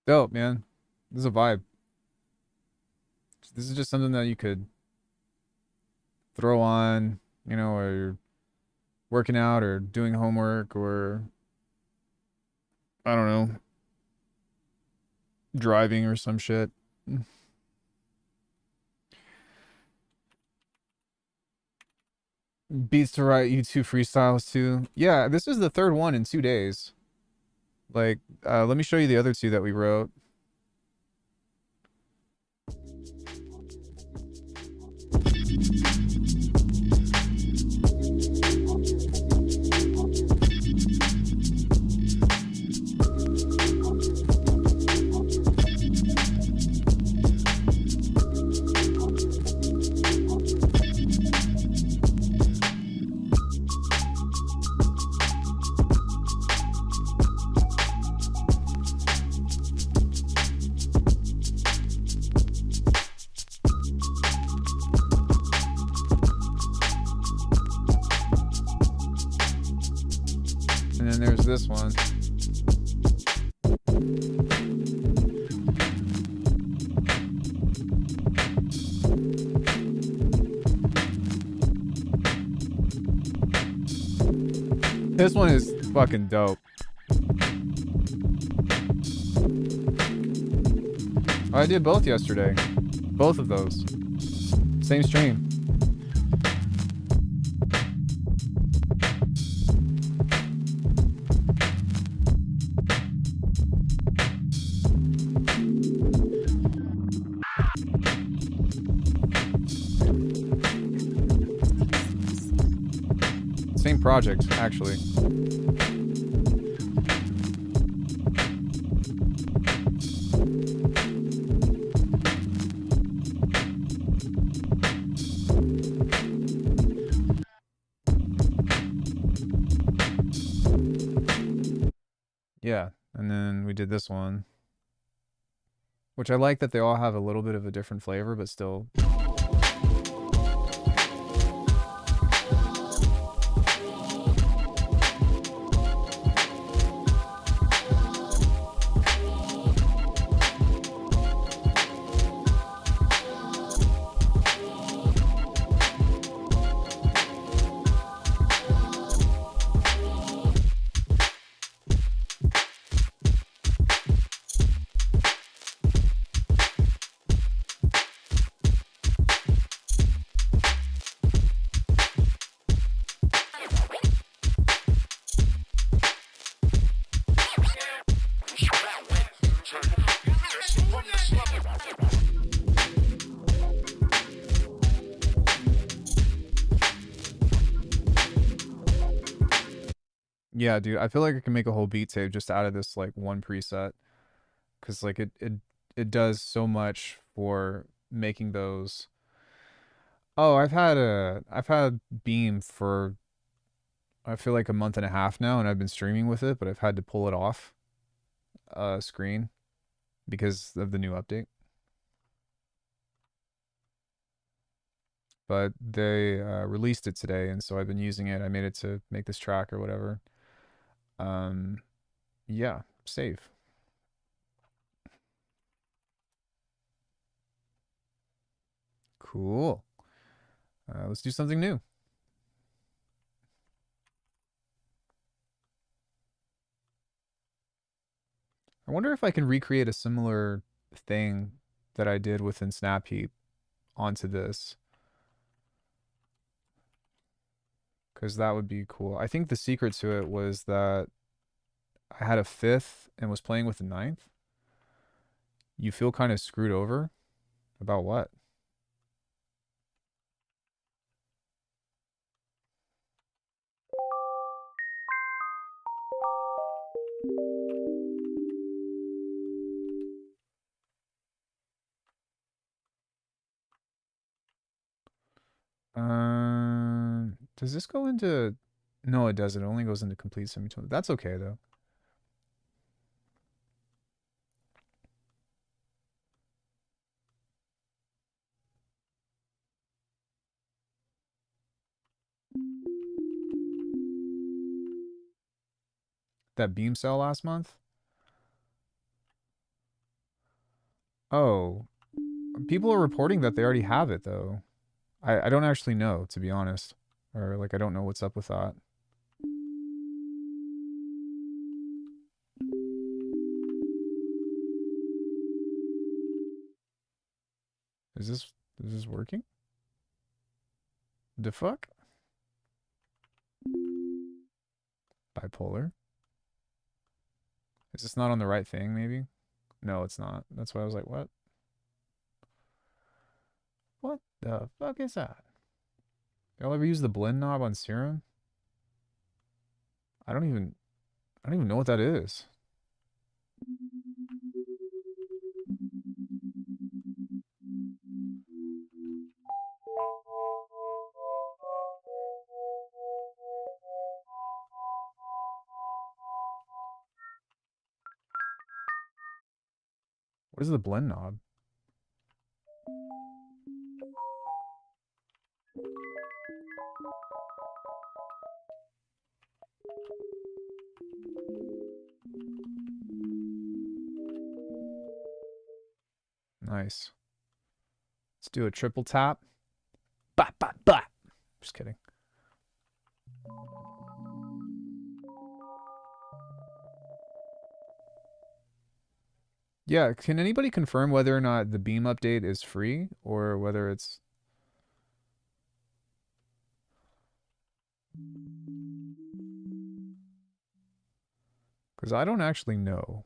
Speaker 1: Dope, man. This is a vibe. This is just something that you could throw on, you know, or you're working out or doing homework or, I don't know, driving or some shit. Beats to write YouTube freestyles too. Yeah, this is the third one in 2 days. Like, let me show you the other two that we wrote. And then there's this one. This one is fucking dope. I did both yesterday. Both of those. Same stream. Same project, actually. Yeah, and then we did this one. Which I like that they all have a little bit of a different flavor, but still. Yeah, dude, I feel like I can make a whole beat tape just out of this like one preset, because like it does so much for making those. Oh, I've had Beam for I feel like a month and a half now, and I've been streaming with it, but I've had to pull it off screen because of the new update. But they released it today, and so I've been using it. I made it to make this track or whatever. Um, yeah, save. Cool. Let's do something new. I wonder if I can recreate a similar thing that I did within Snap Heap onto this, because that would be cool. I think the secret to it was that I had a fifth and was playing with a ninth. You feel kind of screwed over. About what? Does this go into? No, it doesn't. It only goes into complete semitone. That's okay though. That beam sale last month. Oh, people are reporting that they already have it though. I don't actually know, to be honest, or like I don't know what's up with that. Is this working? The fuck? Bipolar? Is this not on the right thing, maybe? No, it's not. That's why I was like, what? What the fuck is that? Y'all ever use the blend knob on Serum? I don't even know what that is. What is the blend knob? Nice. Let's do a triple tap. Bah, bah, bah. Just kidding. Yeah, can anybody confirm whether or not the Beam update is free or whether it's... Because I don't actually know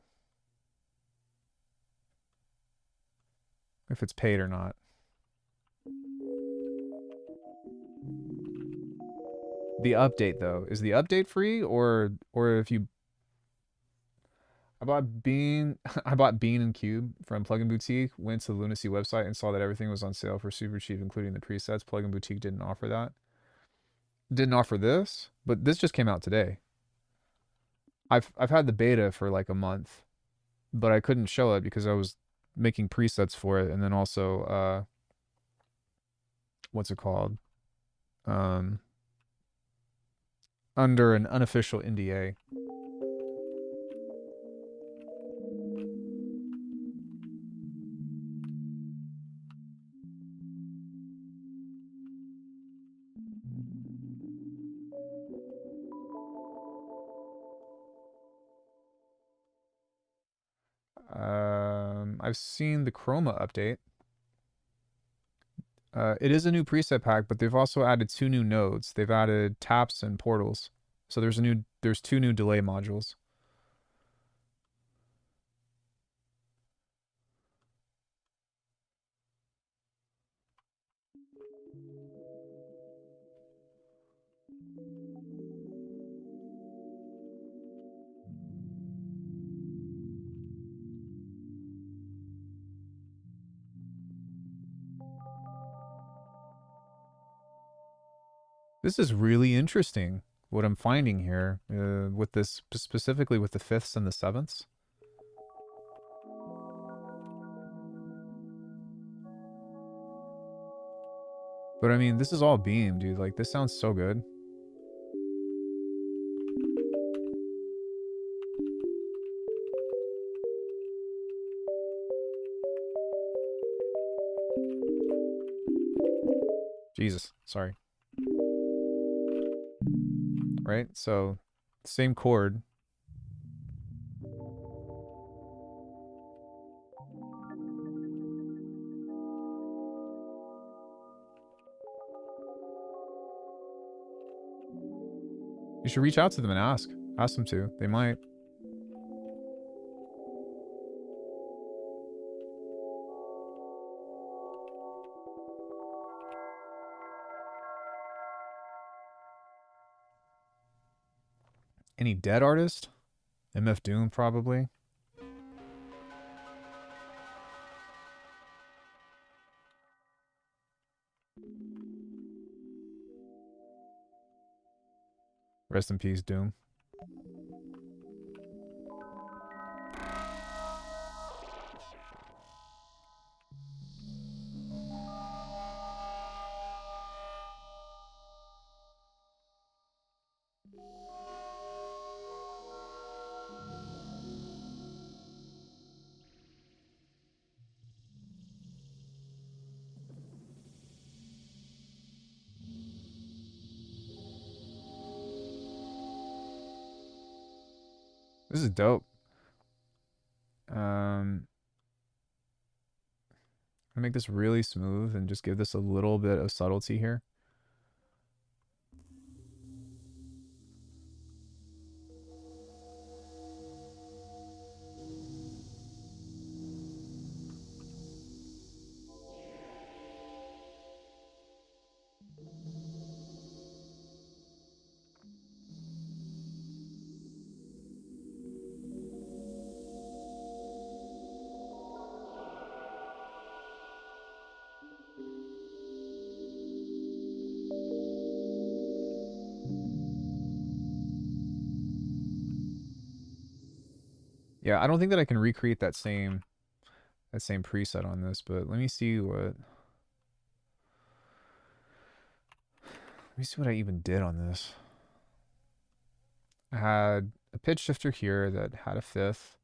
Speaker 1: if it's paid or not. The update though, is the update free or if you... I bought Bean I bought Bean and Cube from Plugin Boutique, went to the Lunacy website and saw that everything was on sale for super cheap, including the presets. Plugin Boutique didn't offer that. Didn't offer this, but this just came out today. I've had the beta for like a month, but I couldn't show it because I was making presets for it, and then also what's it called? Um Under an unofficial NDA. I've seen the Chroma update. It is a new preset pack, but they've also added 2 new nodes. They've added taps and portals. So there's 2 new delay modules. This is really interesting what I'm finding here with this, specifically with the 5ths and the 7ths. But I mean, this is all Beam, dude. Like, this sounds so good. Jesus, sorry. Right? So, same chord. You should reach out to them and ask. Ask them to. They might. Any dead artist? MF Doom, probably. Rest in peace, Doom. This is dope. I make this really smooth and just give this a little bit of subtlety here. Yeah, I don't think that I can recreate that same preset on this, but let me see what I even did on this. I had a pitch shifter here that had a 5th.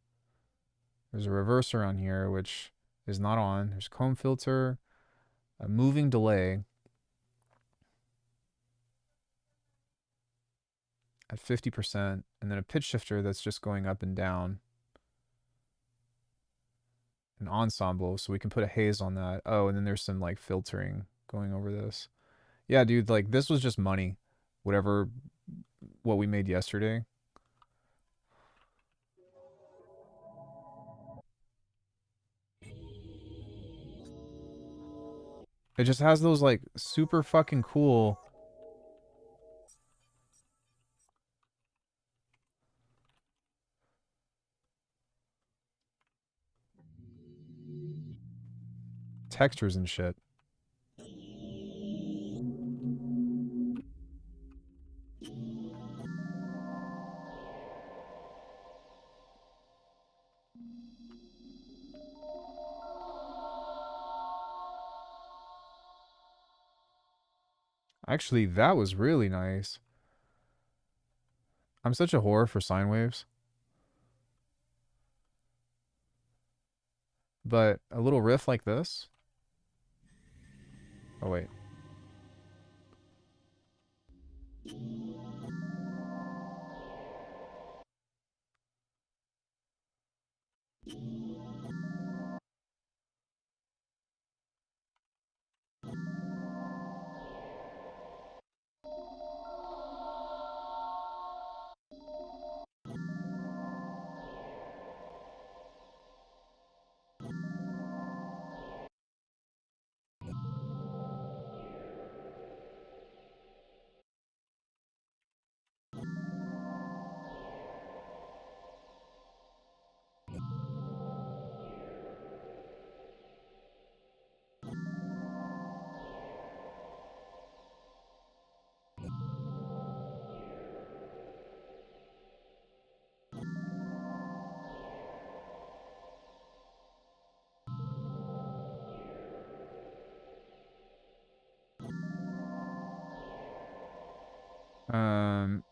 Speaker 1: There's a reverser on here, which is not on. There's a comb filter, a moving delay at 50%, and then a pitch shifter that's just going up and down. an ensemble, so we can put a haze on that. Oh, and then there's some like filtering going over this. Yeah, dude, like this was just money. Whatever what we made yesterday. It just has those like super fucking cool textures and shit. Actually, that was really nice. I'm such a whore for sine waves. But a little riff like this. Oh, wait. Um,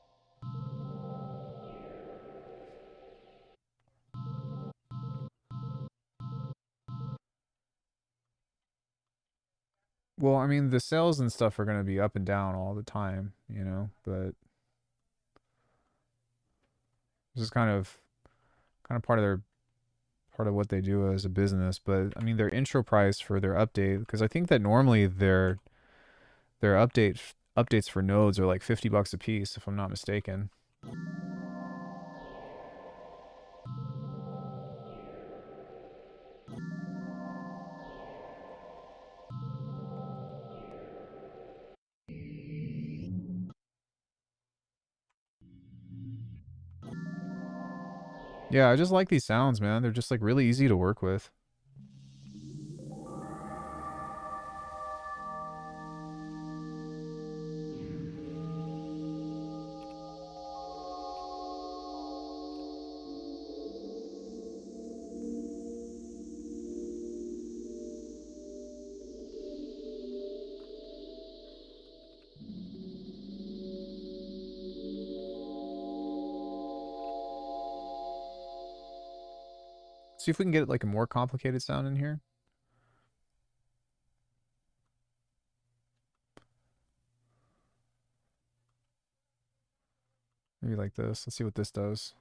Speaker 1: well, I mean, the sales and stuff are going to be up and down all the time, you know, but this is kind of part of what they do as a business. But I mean, their intro price for their update, because I think that normally their updates for nodes are like $50 a piece, if I'm not mistaken. Yeah, I just like these sounds, man. They're just like really easy to work with. See if we can get like a more complicated sound in here. Maybe like this. Let's see what this does.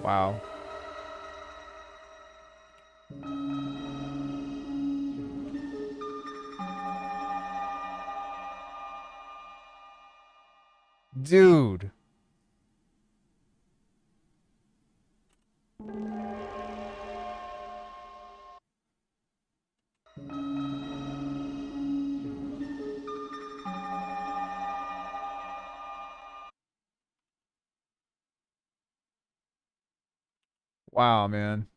Speaker 1: Wow. Dude. Wow, man.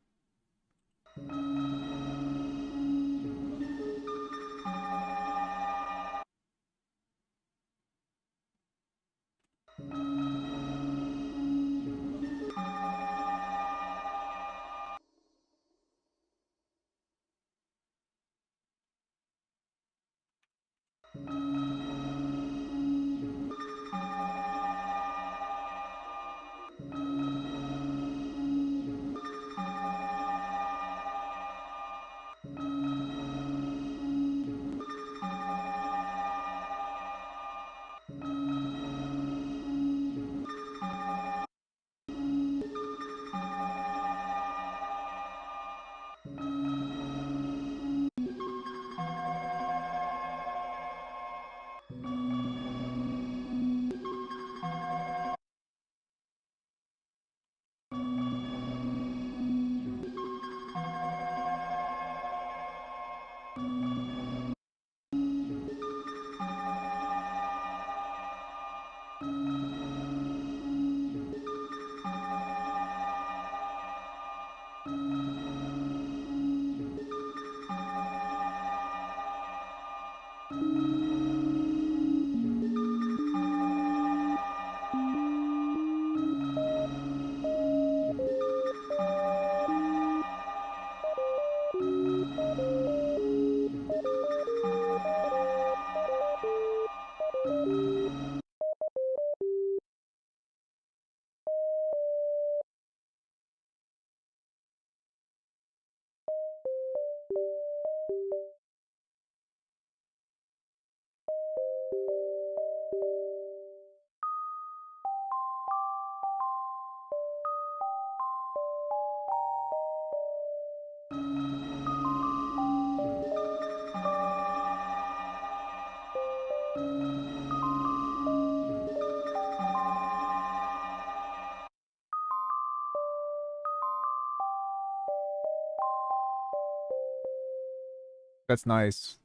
Speaker 1: That's nice.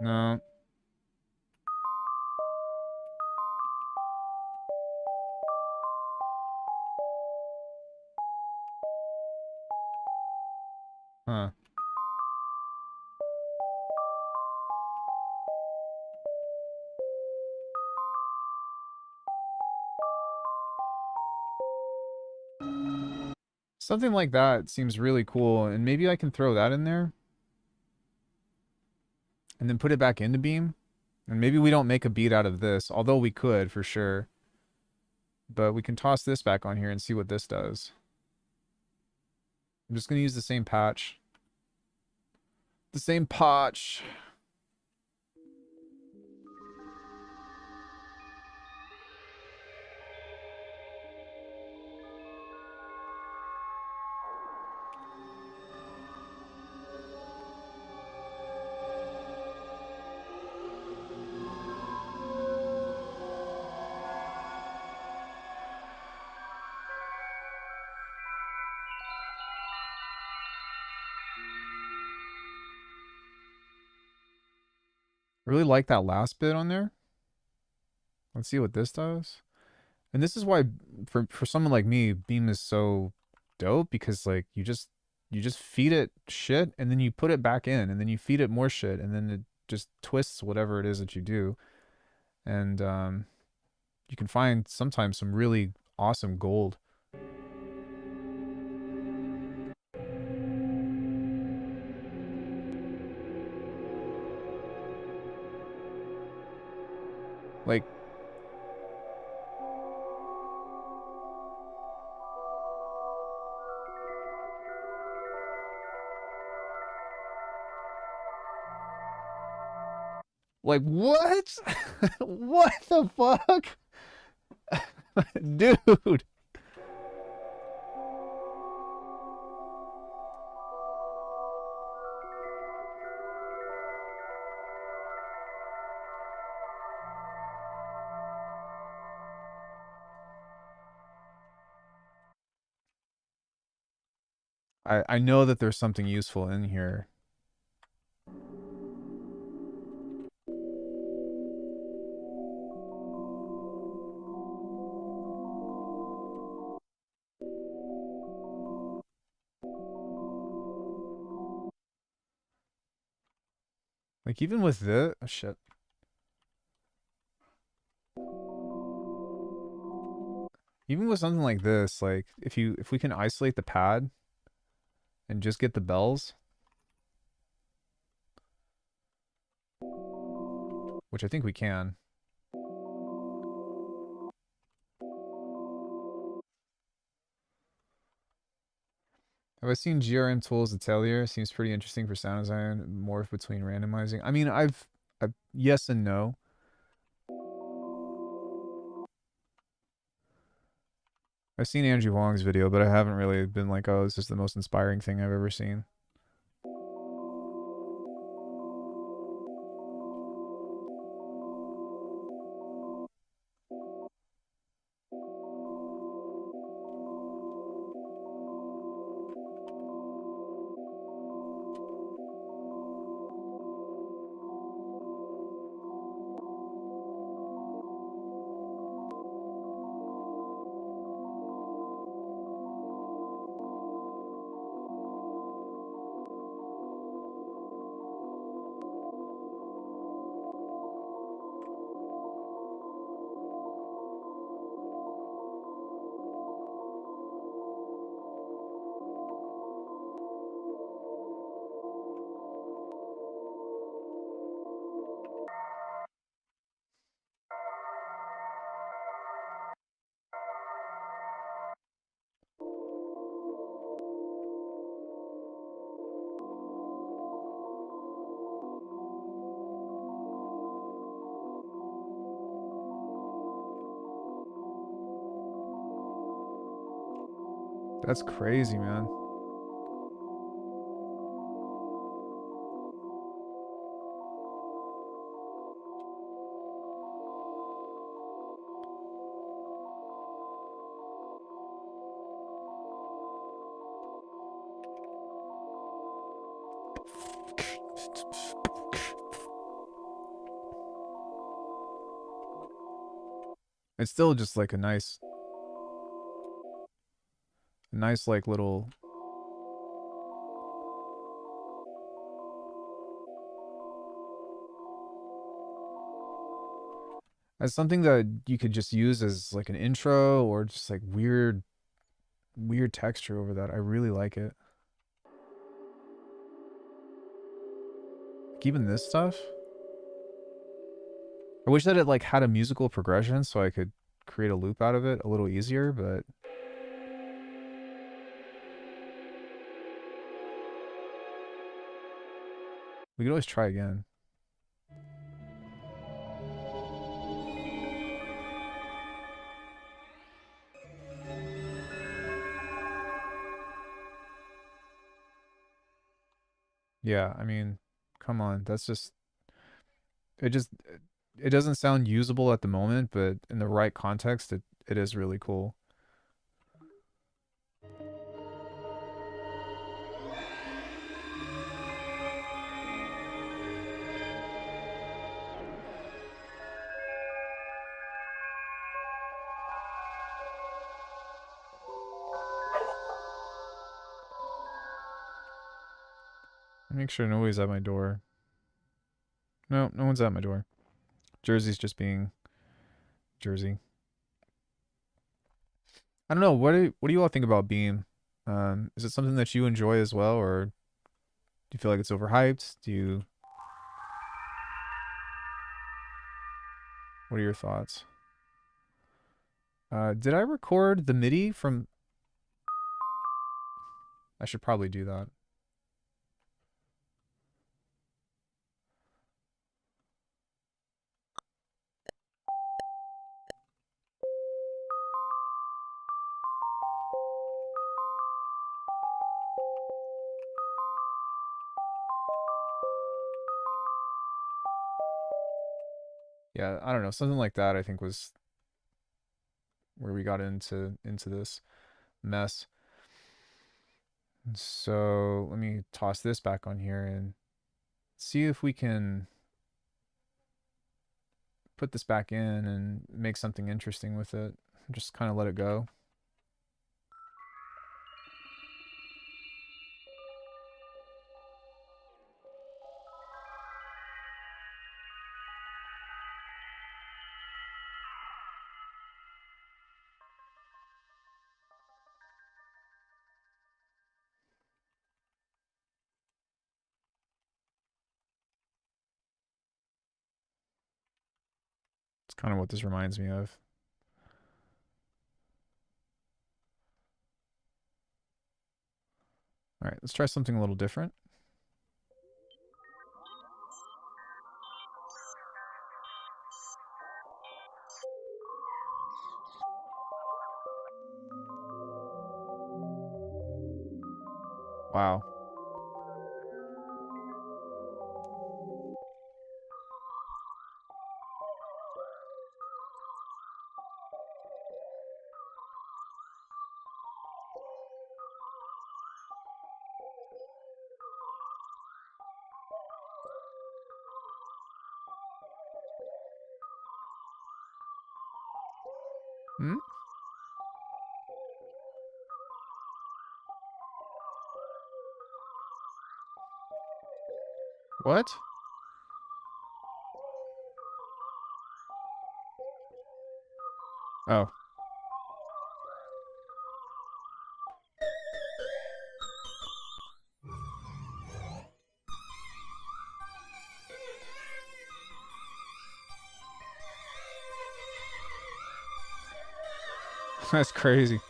Speaker 1: No. Huh. Something like that seems really cool, and maybe I can throw that in there and then put it back into Beam. And maybe we don't make a beat out of this, although we could for sure. But we can toss this back on here and see what this does. I'm just going to use the same patch. The same patch. I really like that last bit on there. Let's see what this does. And this is why for someone like me, Beam is so dope, because like you just feed it shit and then you put it back in and then you feed it more shit and then it just twists whatever it is that you do. And you can find sometimes some really awesome gold. Like, what? What the fuck? Dude. I know that there's something useful in here. Like even with this, oh shit. Even with something like this, like if we can isolate the pad and just get the bells, which I think we can. Have I seen GRM Tools Atelier? Seems pretty interesting for sound design. Morph between randomizing. I mean, I've yes and no. I've seen Andrew Wong's video, but I haven't really been like, oh, this is the most inspiring thing I've ever seen. That's crazy, man. It's still just like a nice like little. As something that you could just use as like an intro or just like weird texture over that. I really like it. Like even this stuff. I wish that it like had a musical progression so I could create a loop out of it a little easier, but we could always try again. Yeah, I mean, come on. That's just it just it doesn't sound usable at the moment, but in the right context it is really cool. Make sure nobody's at my door. No, no one's at my door. Jersey's just being Jersey. I don't know. What do you all think about Beam? Is it something that you enjoy as well, or do you feel like it's overhyped? What are your thoughts? Did I record the MIDI from? I should probably do that. Yeah, I don't know. Something like that I think was where we got into this mess. So let me toss this back on here and see if we can put this back in and make something interesting with it. Just kind of let it go. It's kind of what this reminds me of. All right, let's try something a little different. Wow. Hmm? What? Oh. That's crazy.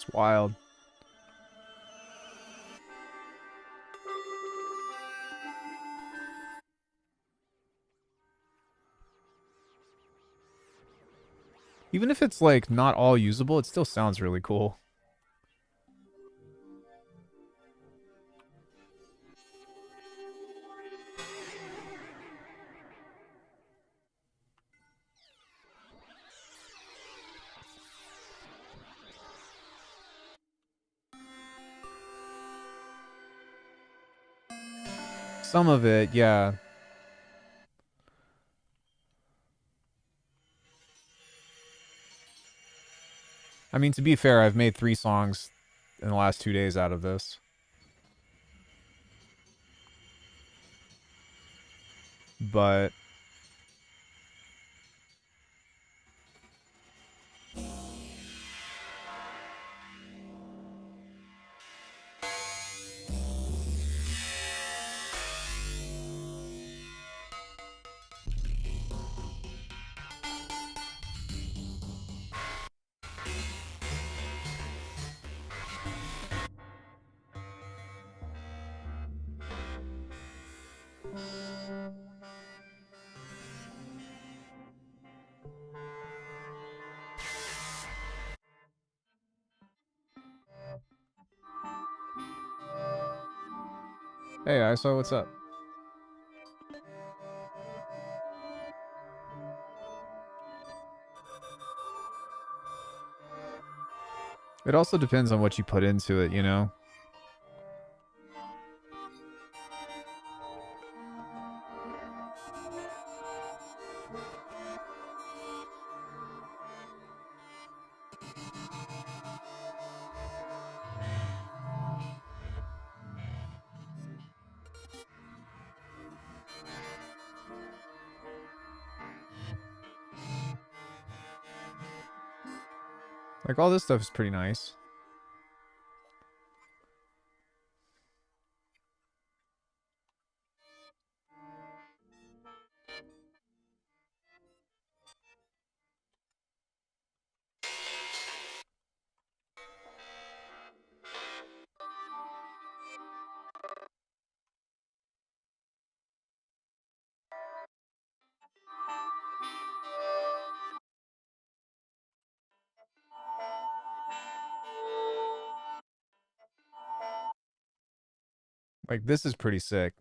Speaker 1: It's wild. Even if it's like not all usable, it still sounds really cool. Some of it, yeah. I mean, to be fair, I've made 3 songs in the last 2 days out of this. But hey, ISO, what's up? It also depends on what you put into it, you know? Like, all this stuff is pretty nice. Like, this is pretty sick.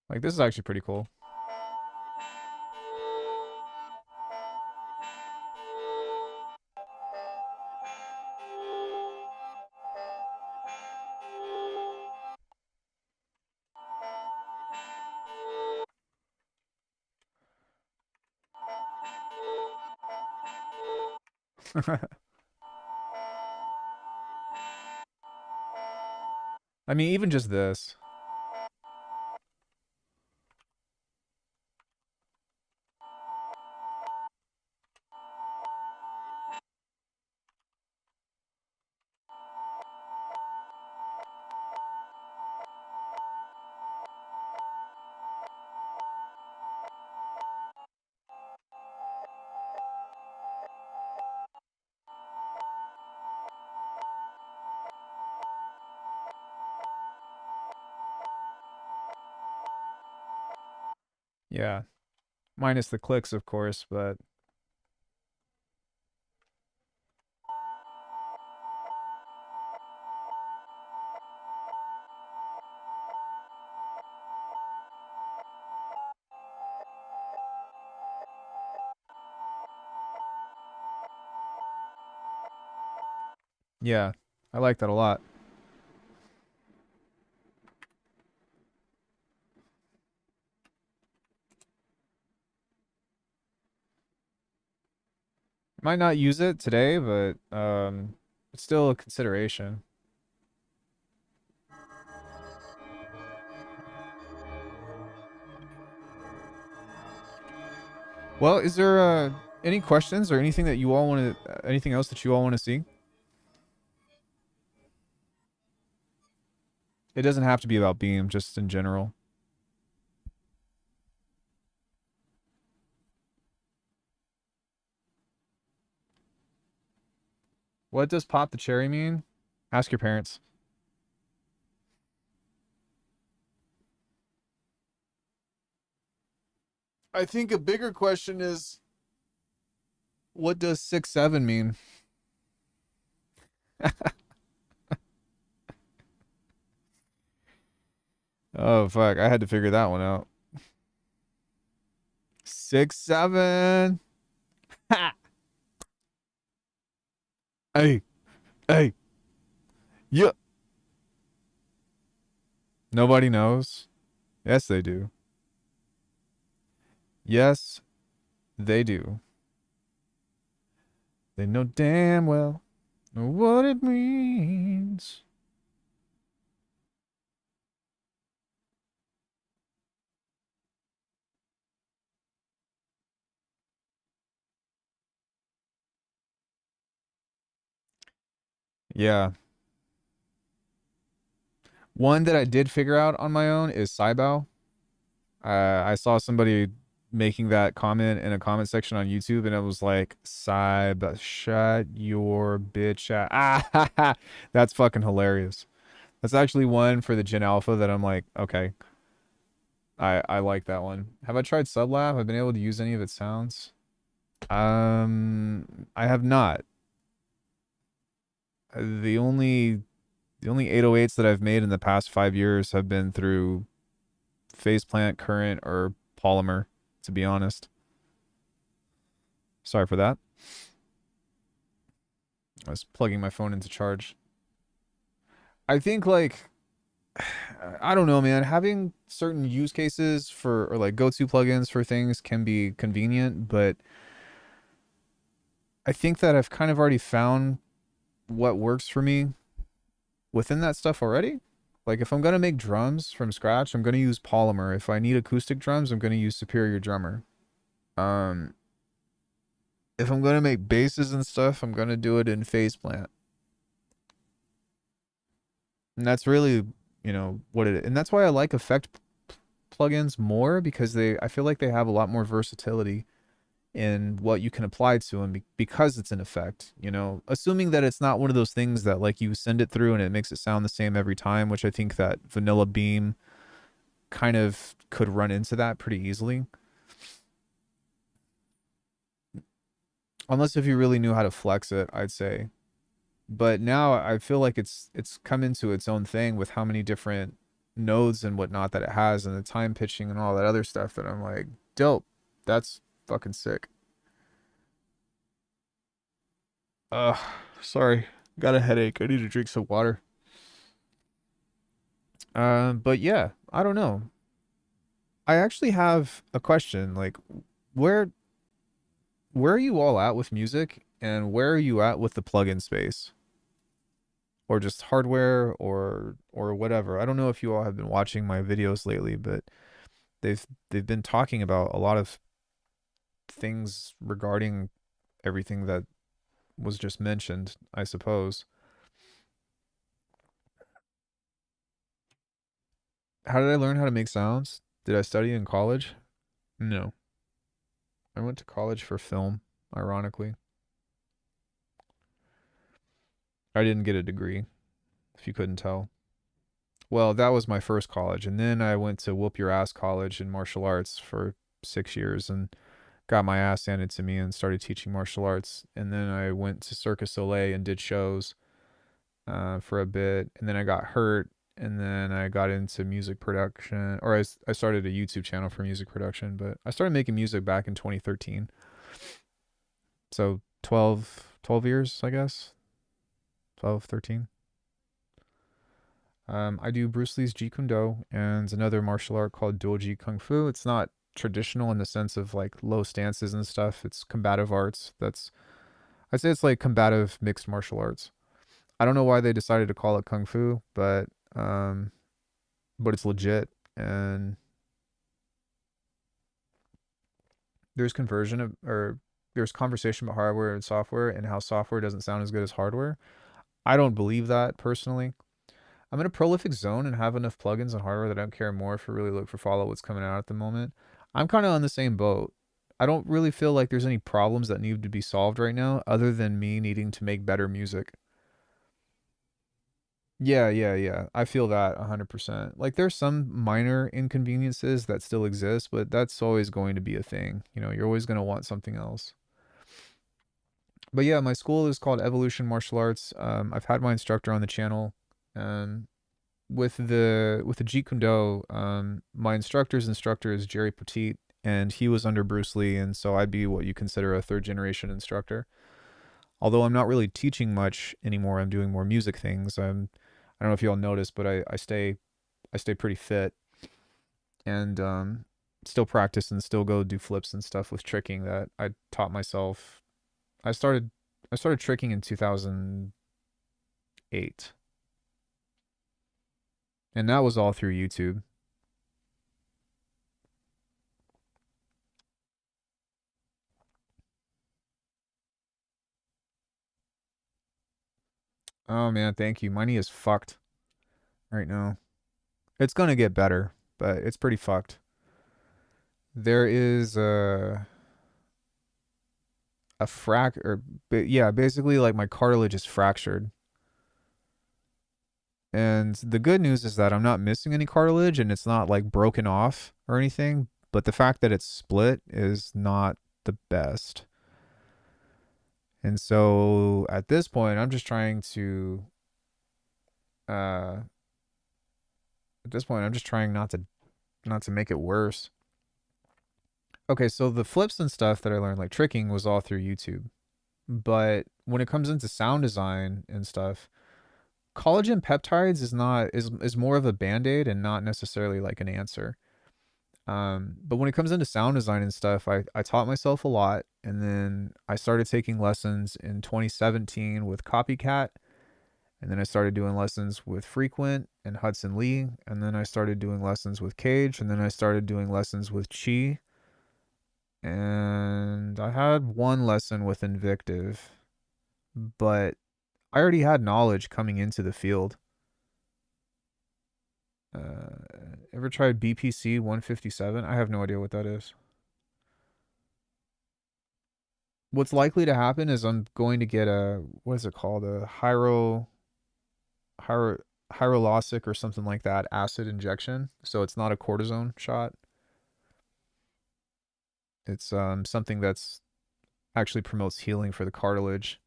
Speaker 1: Like, this is actually pretty cool. I mean, even just this. Yeah. Minus the clicks, of course, but yeah, I like that a lot. Might not use it today, but it's still a consideration. Well, is there any questions or anything that you all want to, anything else that you all want to see? It doesn't have to be about Beam, just in general. What does pop the cherry mean? Ask your parents. I think a bigger question is, what does 6'7" mean? Oh fuck, I had to figure that one out. 6'7". Ha! Hey, hey, yeah. Nobody knows. Yes, they do. Yes, they do. They know damn well what it means. Yeah. One that I did figure out on my own is Saibao. I saw somebody making that comment in a comment section on YouTube, and it was like, Saib, shut your bitch ass. Ah, that's fucking hilarious. That's actually one for the Gen Alpha that I'm like, okay, I like that one. Have I tried Sublab? I've been able to use any of its sounds. I have not. The only 808s that I've made in the past 5 years have been through Faceplant, Current, or Polymer, to be honest. Sorry for that. I was plugging my phone into charge. I think like I don't know, man. Having certain use cases for or like go-to plugins for things can be convenient, but I think that I've kind of already found what works for me within that stuff already. Like if I'm gonna make drums from scratch, I'm gonna use Polymer. If I need acoustic drums, I'm gonna use Superior Drummer. Um, if I'm gonna make basses and stuff, I'm gonna do it in Faceplant. And that's really, what it is. And that's why I like effect plugins more because I feel like they have a lot more versatility in what you can apply to them because it's an effect, assuming that it's not one of those things that like you send it through and it makes it sound the same every time, which I think that Vanilla Beam kind of could run into that pretty easily. Unless if you really knew how to flex it, I'd say. But now I feel like it's come into its own thing with how many different nodes and whatnot that it has and the time pitching and all that other stuff that I'm like, dope. That's fucking sick. Sorry. Got a headache. I need to drink some water. But yeah, I don't know. I actually have a question. Like, where where are you all at with music, and where are you at with the plugin space, or just hardware, or whatever? I don't know if you all have been watching my videos lately, but they've been talking about a lot of things regarding everything that was just mentioned, I suppose. How did I learn how to make sounds? Did I study in college? No. I went to college for film, ironically. I didn't get a degree, if you couldn't tell. Well, that was my first college. And then I went to Whoop Your Ass College in martial arts for 6 years and got my ass handed to me and started teaching martial arts. And then I went to Circus Soleil and did shows for a bit. And then I got hurt. And then I got into music production, or I started a YouTube channel for music production, but I started making music back in 2013. So 12 years, I guess. 12, 13. I do Bruce Lee's Jeet Kune Do and another martial art called Doji Kung Fu. It's not traditional in the sense of like low stances and stuff. It's combative arts. That's I'd say it's like combative mixed martial arts. I don't know why they decided to call it kung fu, um, but it's legit. And there's conversion of, or there's conversation about hardware and software and how software doesn't sound as good as hardware. I don't believe that personally. I'm in a prolific zone and have enough plugins and hardware that I don't care more if I really look for follow what's coming out at the moment. I'm kind of on the same boat. I don't really feel like there's any problems that need to be solved right now other than me needing to make better music. Yeah, yeah, yeah. I feel that 100%. Like there's some minor inconveniences that still exist, but that's always going to be a thing. You know, you're always going to want something else. But yeah, my school is called Evolution Martial Arts. I've had my instructor on the channel. Um, with the Jeet Kune Do, my instructor's instructor is Jerry Petit, and he was under Bruce Lee, and so I'd be what you consider a third generation instructor. Although I'm not really teaching much anymore, I'm doing more music things. I don't know if y'all noticed, but I stay pretty fit, and still practice and still go do flips and stuff with tricking that I taught myself. I started I started tricking in 2008, and that was all through YouTube. Oh man, thank you. My knee is fucked right now. It's gonna get better, but it's pretty fucked. There is a frac or yeah, basically like my cartilage is fractured. And the good news is that I'm not missing any cartilage and it's not like broken off or anything, but the fact that it's split is not the best. And so at this point, I'm just trying to uh at this point I'm just trying not to make it worse. Okay, so the flips and stuff that I learned like tricking was all through YouTube. But when it comes into sound design and stuff, collagen peptides is more of a band-aid and not necessarily like an answer. But when it comes into sound design and stuff, I taught myself a lot, and then I started taking lessons in 2017 with Copycat, and then I started doing lessons with Frequent and Hudson Lee, and then I started doing lessons with Cage, and then I started doing lessons with Chi, and I had one lesson with Invictive, but I already had knowledge coming into the field. Ever tried BPC 157? I have no idea what that is. What's likely to happen is I'm going to get a, what is it called? A hyro, hyrolosic or something like that acid injection. So it's not a cortisone shot. It's something that's actually promotes healing for the cartilage.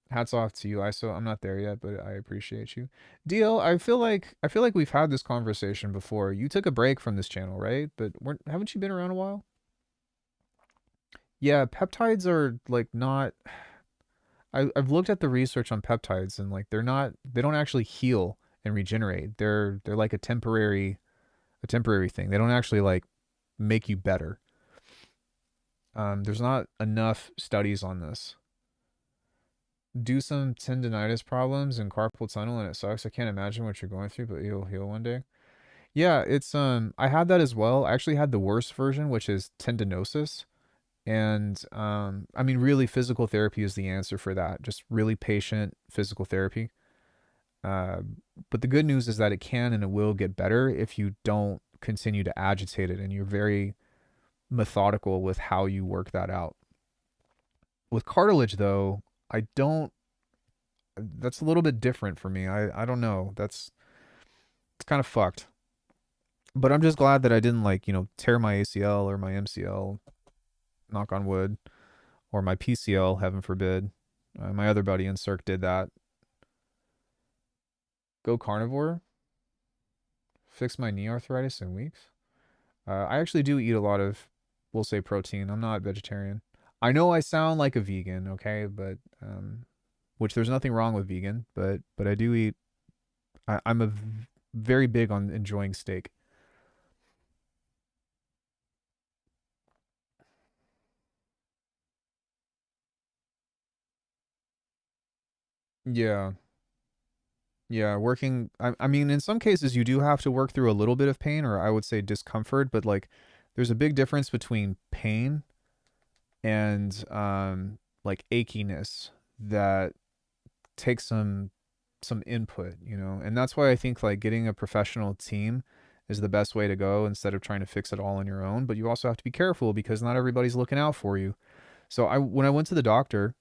Speaker 1: Hats off to you, ISO. I'm not there yet, but I appreciate you. DL, I feel like we've had this conversation before. You took a break from this channel, right? But haven't you been around a while? Yeah, peptides are like not. I've looked at the research on peptides and like they don't actually heal and regenerate. They're like a temporary thing. They don't actually like make you better. There's not enough studies on this. Do some tendonitis problems and carpal tunnel and it sucks. I can't imagine what you're going through, but you'll heal one day. Yeah, it's I had that as well. I actually had the worst version, which is tendinosis. And I mean really physical therapy is the answer for that. Just really patient physical therapy. Uh, but the good news is that it can and it will get better if you don't continue to agitate it and you're very methodical with how you work that out. With cartilage though, I don't that's a little bit different for me. I don't know. It's kind of fucked. But I'm just glad that I didn't like, tear my ACL or my MCL, knock on wood, or my PCL, heaven forbid. My other buddy in Cirque did that. Go carnivore, fix my knee arthritis in weeks. I actually do eat a lot of, we'll say, protein. I'm not vegetarian. I know I sound like a vegan, okay, but which there's nothing wrong with vegan, but I do eat. I'm very big on enjoying steak. Yeah. Yeah, working I mean in some cases you do have to work through a little bit of pain, or I would say discomfort, but like there's a big difference between pain and like achiness that takes some input, you know. And that's why I think like getting a professional team is the best way to go instead of trying to fix it all on your own, but you also have to be careful because not everybody's looking out for you. So I when I went to the doctor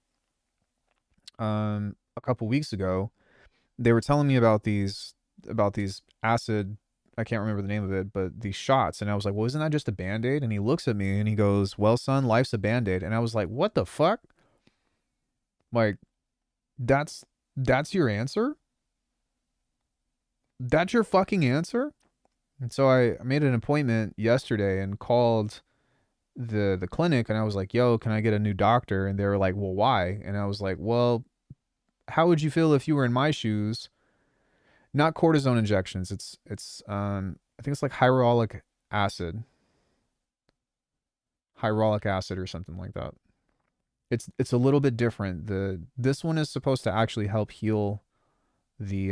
Speaker 1: a couple weeks ago, they were telling me about these acid, I can't remember the name of it, but these shots. And I was like, well, isn't that just a band-aid? And he looks at me and he goes, well, son, life's a band-aid. And I was like, what the fuck? Like, that's that's your answer? That's your fucking answer? And so I made an appointment yesterday and called the clinic, and I was like, yo, can I get a new doctor? And they were like, well, why? And I was like, well, how would you feel if you were in my shoes? Not cortisone injections. It's I think it's like acid, hyaluronic acid or something like that. It's a little bit different. This one is supposed to actually help heal the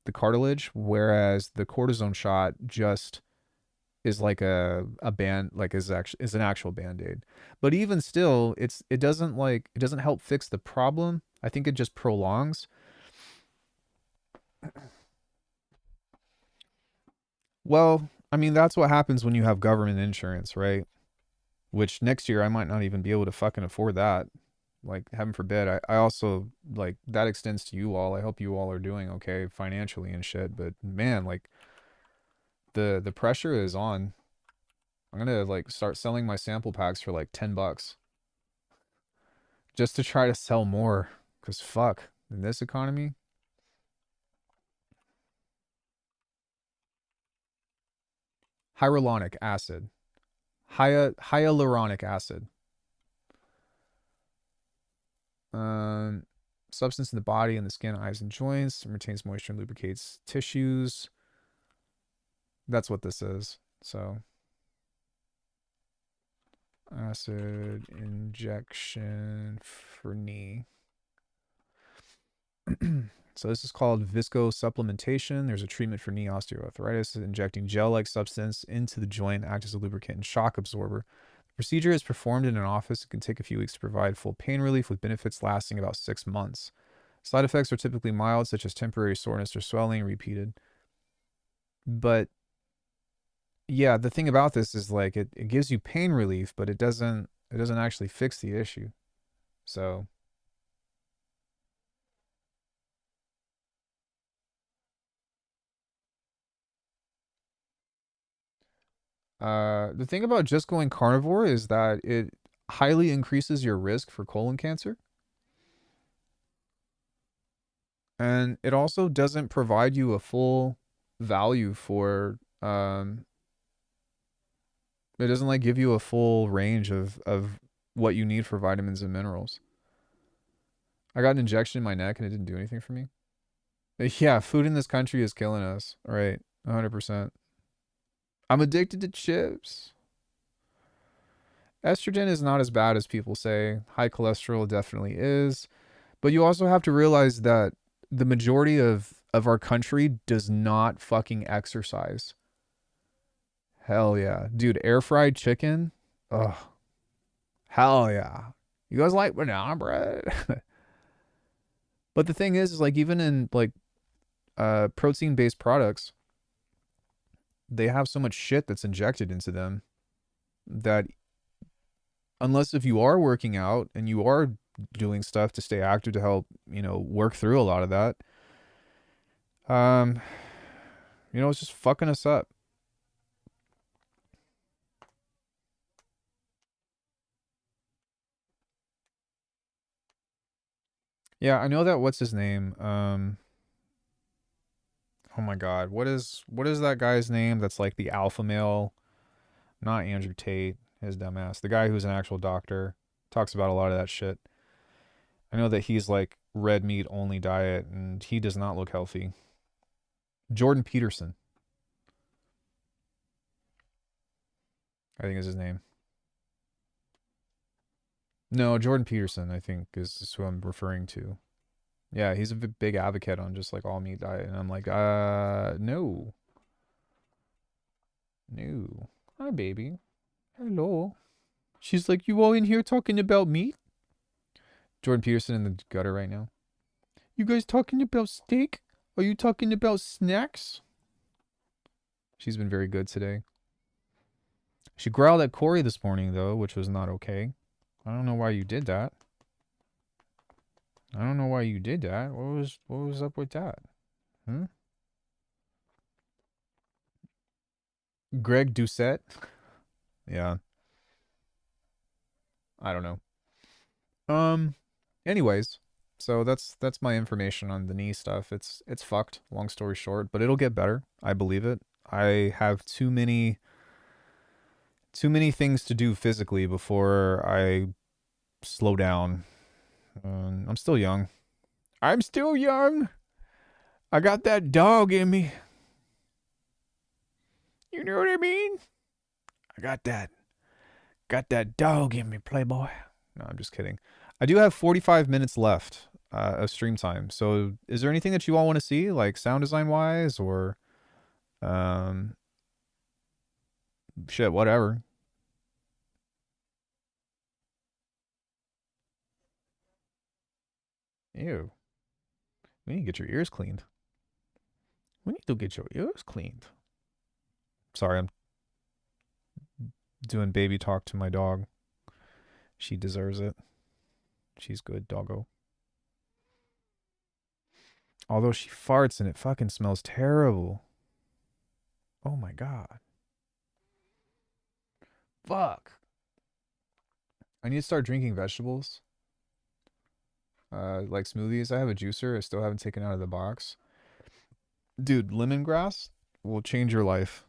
Speaker 1: the cartilage, whereas the cortisone shot just is like a band like is an actual band-aid. But even still, it doesn't help fix the problem. I think it just prolongs. Well, I mean that's what happens when you have government insurance, right? Which next year I might not even be able to fucking afford that. Like, heaven forbid. I also, like, that extends to you all. I hope you all are doing okay financially and shit. But man, like, the pressure is on. I'm gonna like start selling my sample packs for like $10 just to try to sell more. Cause fuck, in this economy, hyaluronic acid, hyaluronic acid. Um, Substance in the body and the skin, eyes, and joints. And retains moisture and lubricates tissues. That's what this is. So, acid injection for knee. So this is called visco supplementation. There's a treatment for knee osteoarthritis, injecting gel-like substance into the joint, act as a lubricant and shock absorber. The procedure is performed in an office. It can take a few weeks to provide full pain relief, with benefits lasting about 6 months. Side effects are typically mild, such as temporary soreness or swelling, repeated. But yeah, the thing about this is like it gives you pain relief, but it doesn't actually fix the issue. So the thing about just going carnivore is that it highly increases your risk for colon cancer. And it also doesn't provide you a full value for it doesn't like give you a full range of what you need for vitamins and minerals. I got an injection in my neck and it didn't do anything for me. Yeah, food in this country is killing us. All right, 100%. I'm addicted to chips. Estrogen is not as bad as people say. High cholesterol definitely is. But you also have to realize that the majority of our country does not fucking exercise. Hell yeah. Dude, air fried chicken? Ugh. Hell yeah. You guys like banana bread? But the thing is like even in like protein based products, they have so much shit that's injected into them that unless if you are working out and you are doing stuff to stay active to help, you know, work through a lot of that, um, you know, it's just fucking us up. Yeah, I know that what's his name? Oh my god, what is that guy's name that's like the alpha male? Not Andrew Tate, his dumbass. The guy who's an actual doctor talks about a lot of that shit. I know that he's like red meat only diet and he does not look healthy. Jordan Peterson, I think is his name. No, Jordan Peterson, I think is who I'm referring to. Yeah, he's a big advocate on just like all meat diet, and I'm like, no, no. Hi, baby. Hello. She's like, you all in here talking about meat? Jordan Peterson in the gutter right now. You guys talking about steak? Are you talking about snacks? She's been very good today. She growled at Corey this morning though, which was not okay. I don't know why you did that. I don't know why you did that. What was up with that? Hmm? Greg Doucette? Yeah. I don't know. Anyways, so that's my information on the knee stuff. It's fucked, long story short, but it'll get better. I believe it. I have too many things to do physically before I slow down. I'm still young. I'm still young. I got that dog in me. You know what I mean? I got that dog in me, playboy. No, I'm just kidding. I do have 45 minutes left of stream time. So is there anything that you all want to see, like sound design wise, or um shit, whatever? Ew. We need to get your ears cleaned. We need to get your ears cleaned. Sorry, I'm doing baby talk to my dog. She deserves it. She's good, doggo. Although she farts and it fucking smells terrible. Oh my god. Fuck. I need to start drinking vegetables. Like smoothies. I have a juicer I still haven't taken out of the box. Dude, lemongrass will change your life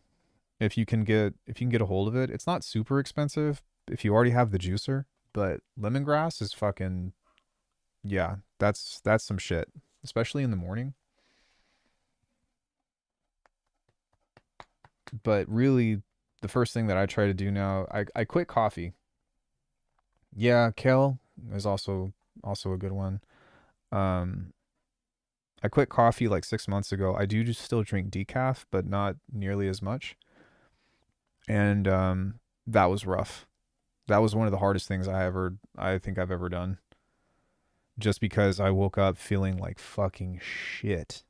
Speaker 1: if you can get a hold of it. It's not super expensive if you already have the juicer, but lemongrass is fucking, yeah, that's some shit, especially in the morning. But really, the first thing that I try to do now, I quit coffee. Yeah, kale is also a good one. Um, I quit coffee like 6 months ago. I do just still drink decaf, but not nearly as much. And that was rough. That was one of the hardest things I think I've ever done. Just because I woke up feeling like fucking shit.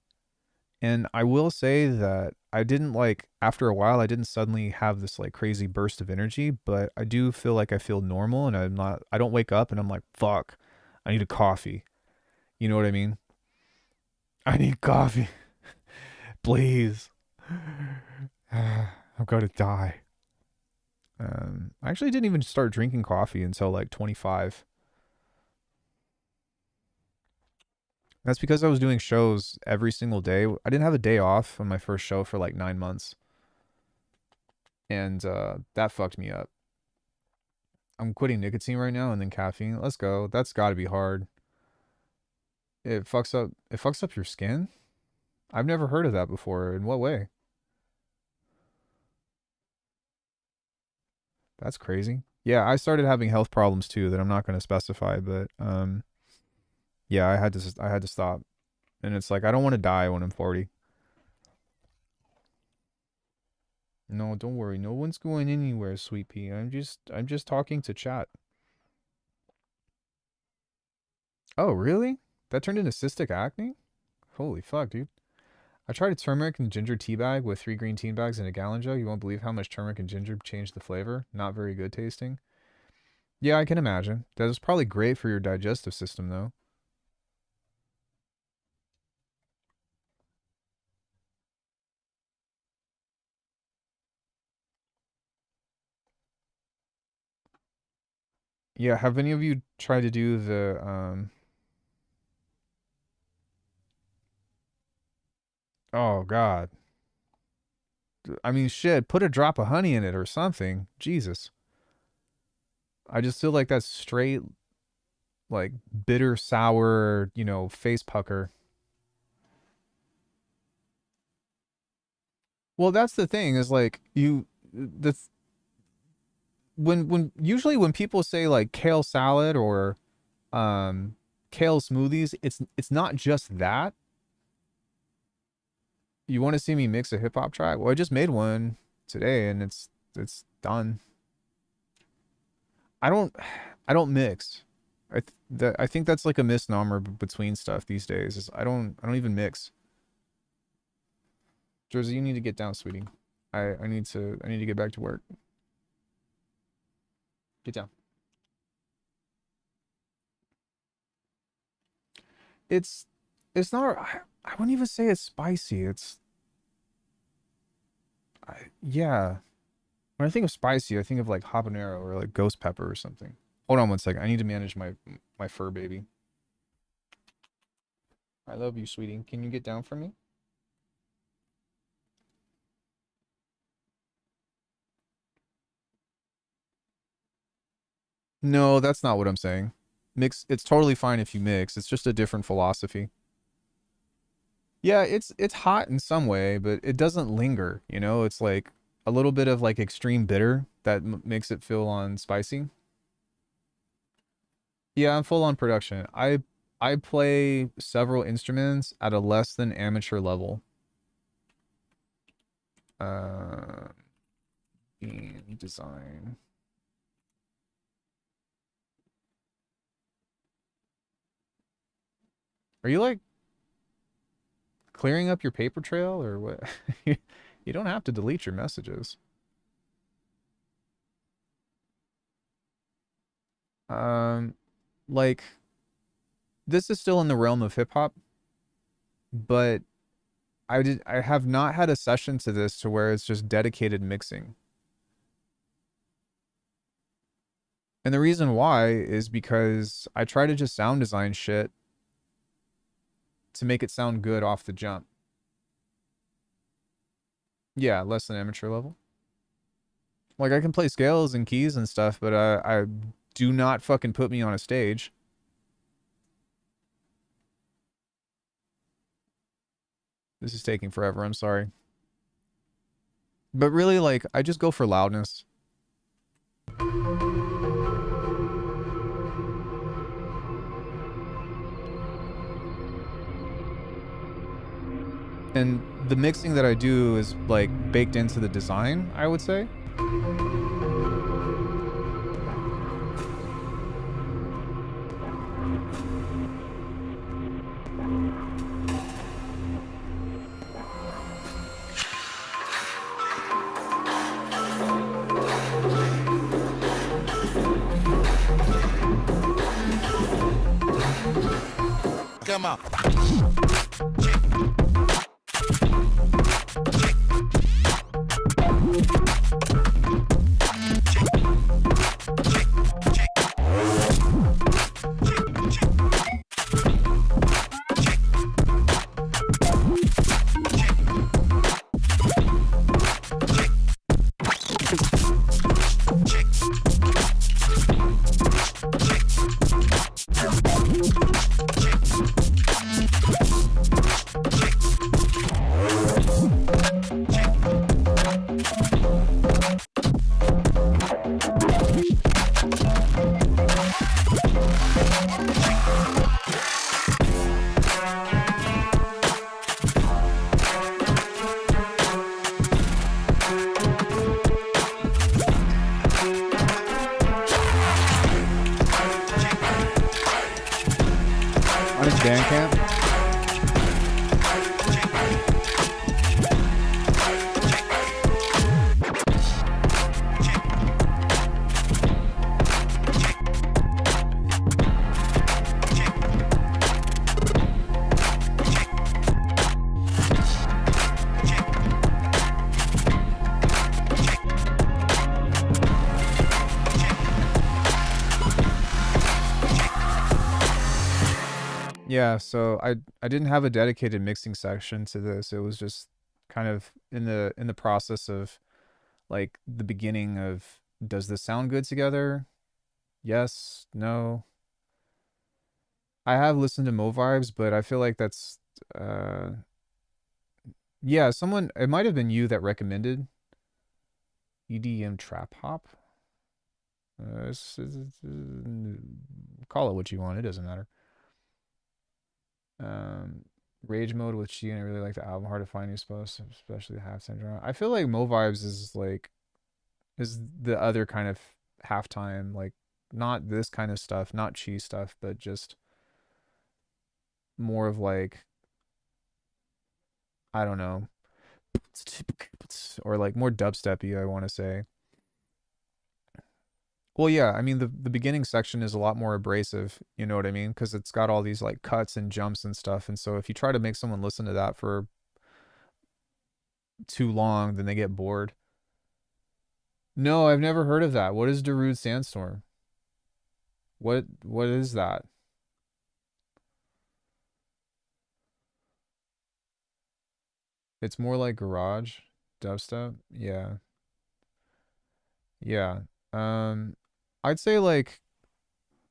Speaker 1: And I will say that I didn't like, after a while, I didn't suddenly have this like crazy burst of energy, but I do feel like I feel normal, and I don't wake up and I'm like, fuck, I need a coffee. You know what I mean? I need coffee. Please. I'm going to die. I actually didn't even start drinking coffee until like 25. That's because I was doing shows every single day. I didn't have a day off on my first show for like 9 months. And that fucked me up. I'm quitting nicotine right now and then caffeine. Let's go. That's got to be hard. It fucks up your skin? I've never heard of that before. In what way? That's crazy. Yeah, I started having health problems too that I'm not going to specify, but yeah, I had to stop. And it's like I don't want to die when I'm 40. No, don't worry. No one's going anywhere, sweet pea. I'm just talking to chat. Oh, really? That turned into cystic acne? Holy fuck, dude. I tried a turmeric and ginger tea bag with 3 green tea bags in a gallon jug. You won't believe how much turmeric and ginger changed the flavor. Not very good tasting. Yeah, I can imagine. That is probably great for your digestive system, though. Yeah, have any of you tried to do the oh god. I mean shit, put a drop of honey in it or something. Jesus. I just feel like that's straight like bitter sour, face pucker. Well, that's the thing is like when usually when people say like kale salad or um kale smoothies. It's not just that. You want to see me mix a hip hop track? Well, I just made one today and it's done. I don't I don't mix. I think that's like a misnomer between stuff these days. Is I don't even mix. Jersey, you need to get down, sweetie. I need to get back to work. Get down. It's it's not I wouldn't even say it's spicy. Yeah. When I think of spicy, I think of like habanero or like ghost pepper or something. Hold on one second. I need to manage my fur baby. I love you, sweetie. Can you get down for me? No, that's not what I'm saying. Mix, it's totally fine if you mix. It's just a different philosophy. Yeah, it's hot in some way, but it doesn't linger, you know? It's like a little bit of like extreme bitter that makes it feel on spicy. Yeah, I'm full on production. I play several instruments at a less than amateur level. Uh, Beam design. Are you like clearing up your paper trail or what? You don't have to delete your messages. Um, like this is still in the realm of hip hop, but I have not had a session to this to where it's just dedicated mixing. And the reason why is because I try to just sound design shit to make it sound good off the jump. Yeah, less than amateur level. Like I can play scales and keys and stuff, but I do not fucking put me on a stage. This is taking forever, I'm sorry. But really, like, I just go for loudness. And the mixing that I do is, like, baked into the design, I would say.
Speaker 3: Come on.
Speaker 1: Yeah, so I didn't have a dedicated mixing section to this. It was just kind of in the process of like the beginning of does this sound good together? Yes, no. I have listened to Mo Vibes, but I feel like that's uh yeah, someone it might have been you that recommended EDM trap hop. Call it what you want, it doesn't matter. Um, Rage Mode with She, and I really like the album. Hard to find new stuff, especially the halftime drama. I feel like Mo Vibes is like is the other kind of halftime, like not this kind of stuff, not cheese stuff, but just more of like, I don't know, or like more dubsteppy, I want to say. Well, yeah, I mean the beginning section is a lot more abrasive, you know what I mean? Because it's got all these like cuts and jumps and stuff, and so if you try to make someone listen to that for too long, then they get bored. No, I've never heard of that. What is Darude Sandstorm? What is that? It's more like garage dubstep. Yeah. Yeah. Um I'd say like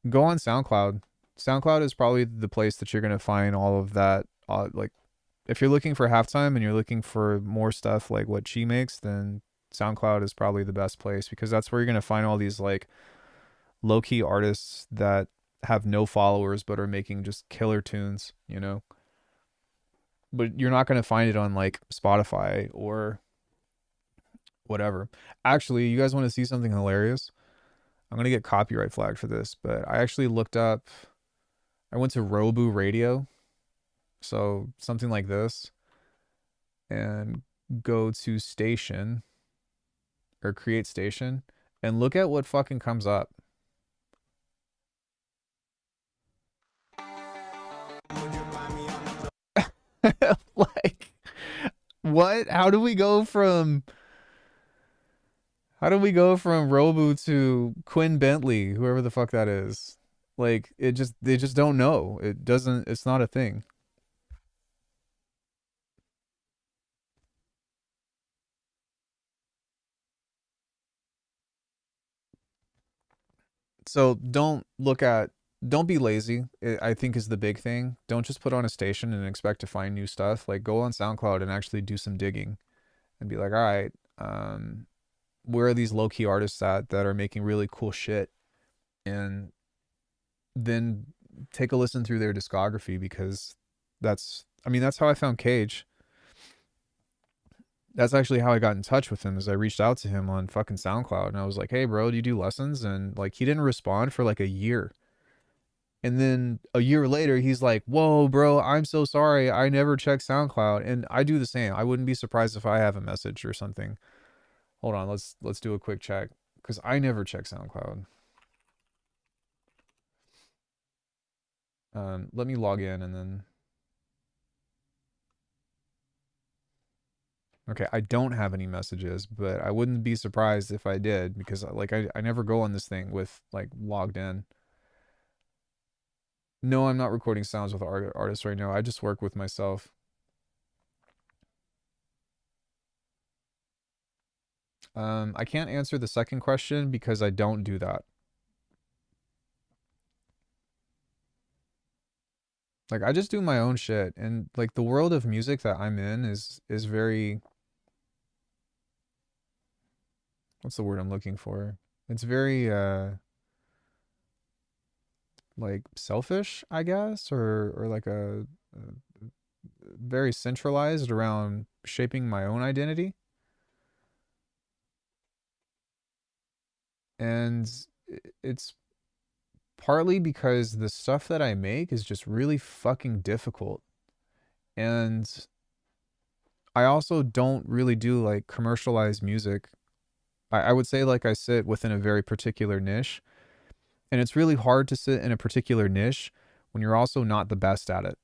Speaker 1: go on SoundCloud. SoundCloud is probably the place that you're going to find all of that like if you're looking for halftime and you're looking for more stuff like what she makes, then SoundCloud is probably the best place because that's where you're going to find all these like low-key artists that have no followers but are making just killer tunes, you know? But you're not going to find it on like Spotify or whatever. Actually, you guys want to see something hilarious? I'm going to get copyright flagged for this, but I actually looked up, I went to Robu Radio, so something like this, and go to station or create station and look at what fucking comes up. Like, what? How do we go from Robu to Quinn Bentley, whoever the fuck that is? Like, they just don't know. It doesn't, it's not a thing. So don't be lazy. I think is the big thing. Don't just put on a station and expect to find new stuff. Like go on SoundCloud and actually do some digging and be like, all right, where are these low key artists at that are making really cool shit? And then take a listen through their discography because I mean, that's how I found Cage. That's actually how I got in touch with him is I reached out to him on fucking SoundCloud and I was like, hey bro, do you do lessons? And like he didn't respond for like a year. And then a year later, he's like, whoa, bro, I'm so sorry. I never check SoundCloud. And I do the same. I wouldn't be surprised if I have a message or something. Hold on, let's do a quick check. Because I never check SoundCloud. Let me log in and then okay, I don't have any messages, but I wouldn't be surprised if I did because like I never go on this thing with like logged in. No, I'm not recording sounds with artists right now. I just work with myself. I can't answer the second question because I don't do that. Like I just do my own shit and like the world of music that I'm in is very what's the word I'm looking for? It's very like selfish, I guess, or like a very centralized around shaping my own identity. And it's partly because the stuff that I make is just really fucking difficult. And I also don't really do like commercialized music. I would say like I sit within a very particular niche. And it's really hard to sit in a particular niche when you're also not the best at it.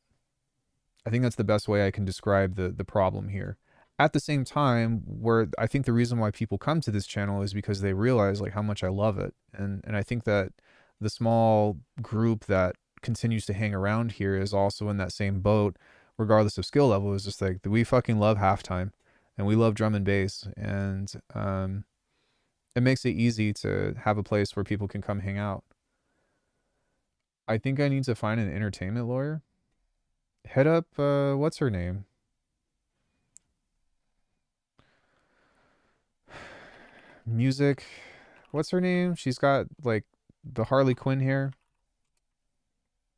Speaker 1: I think that's the best way I can describe the problem here. At the same time, where I think the reason why people come to this channel is because they realize like how much I love it. And I think that the small group that continues to hang around here is also in that same boat, regardless of skill level, is just like we fucking love halftime and we love drum and bass. And it makes it easy to have a place where people can come hang out. I think I need to find an entertainment lawyer. Head up, what's her name? Music. What's her name? She's got like the Harley Quinn hair.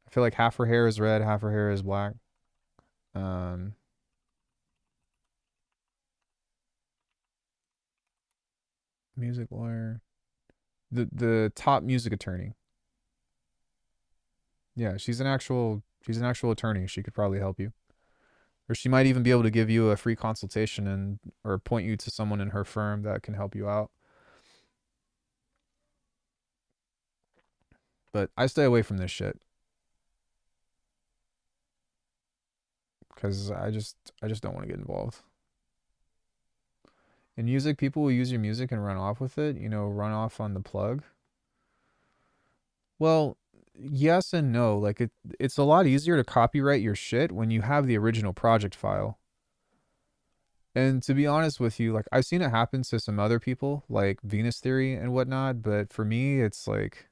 Speaker 1: I feel like half her hair is red, half her hair is black. Um, music lawyer, the top music attorney. Yeah, she's an actual attorney. She could probably help you, or she might even be able to give you a free consultation and or point you to someone in her firm that can help you out. But I stay away from this shit because I just don't want to get involved. In music, people will use your music and run off with it. You know, run off on the plug. Well, yes and no. Like it's a lot easier to copyright your shit when you have the original project file. And to be honest with you, like I've seen it happen to some other people, like Venus Theory and whatnot, but for me, it's like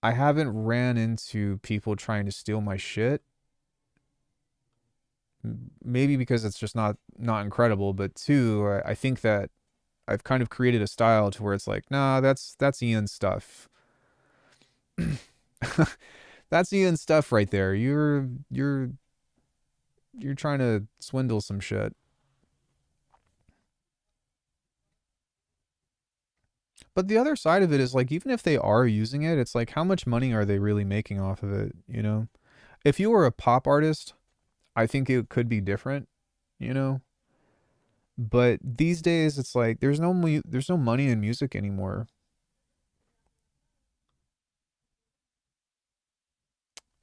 Speaker 1: I haven't ran into people trying to steal my shit. Maybe because it's just not incredible, but two, I think that I've kind of created a style to where it's like, nah, that's Ian's stuff. That's Ian's stuff right there. You're trying to swindle some shit. But the other side of it is like even if they are using it, it's like how much money are they really making off of it, you know? If you were a pop artist, I think it could be different, you know? But these days it's like there's no money in music anymore.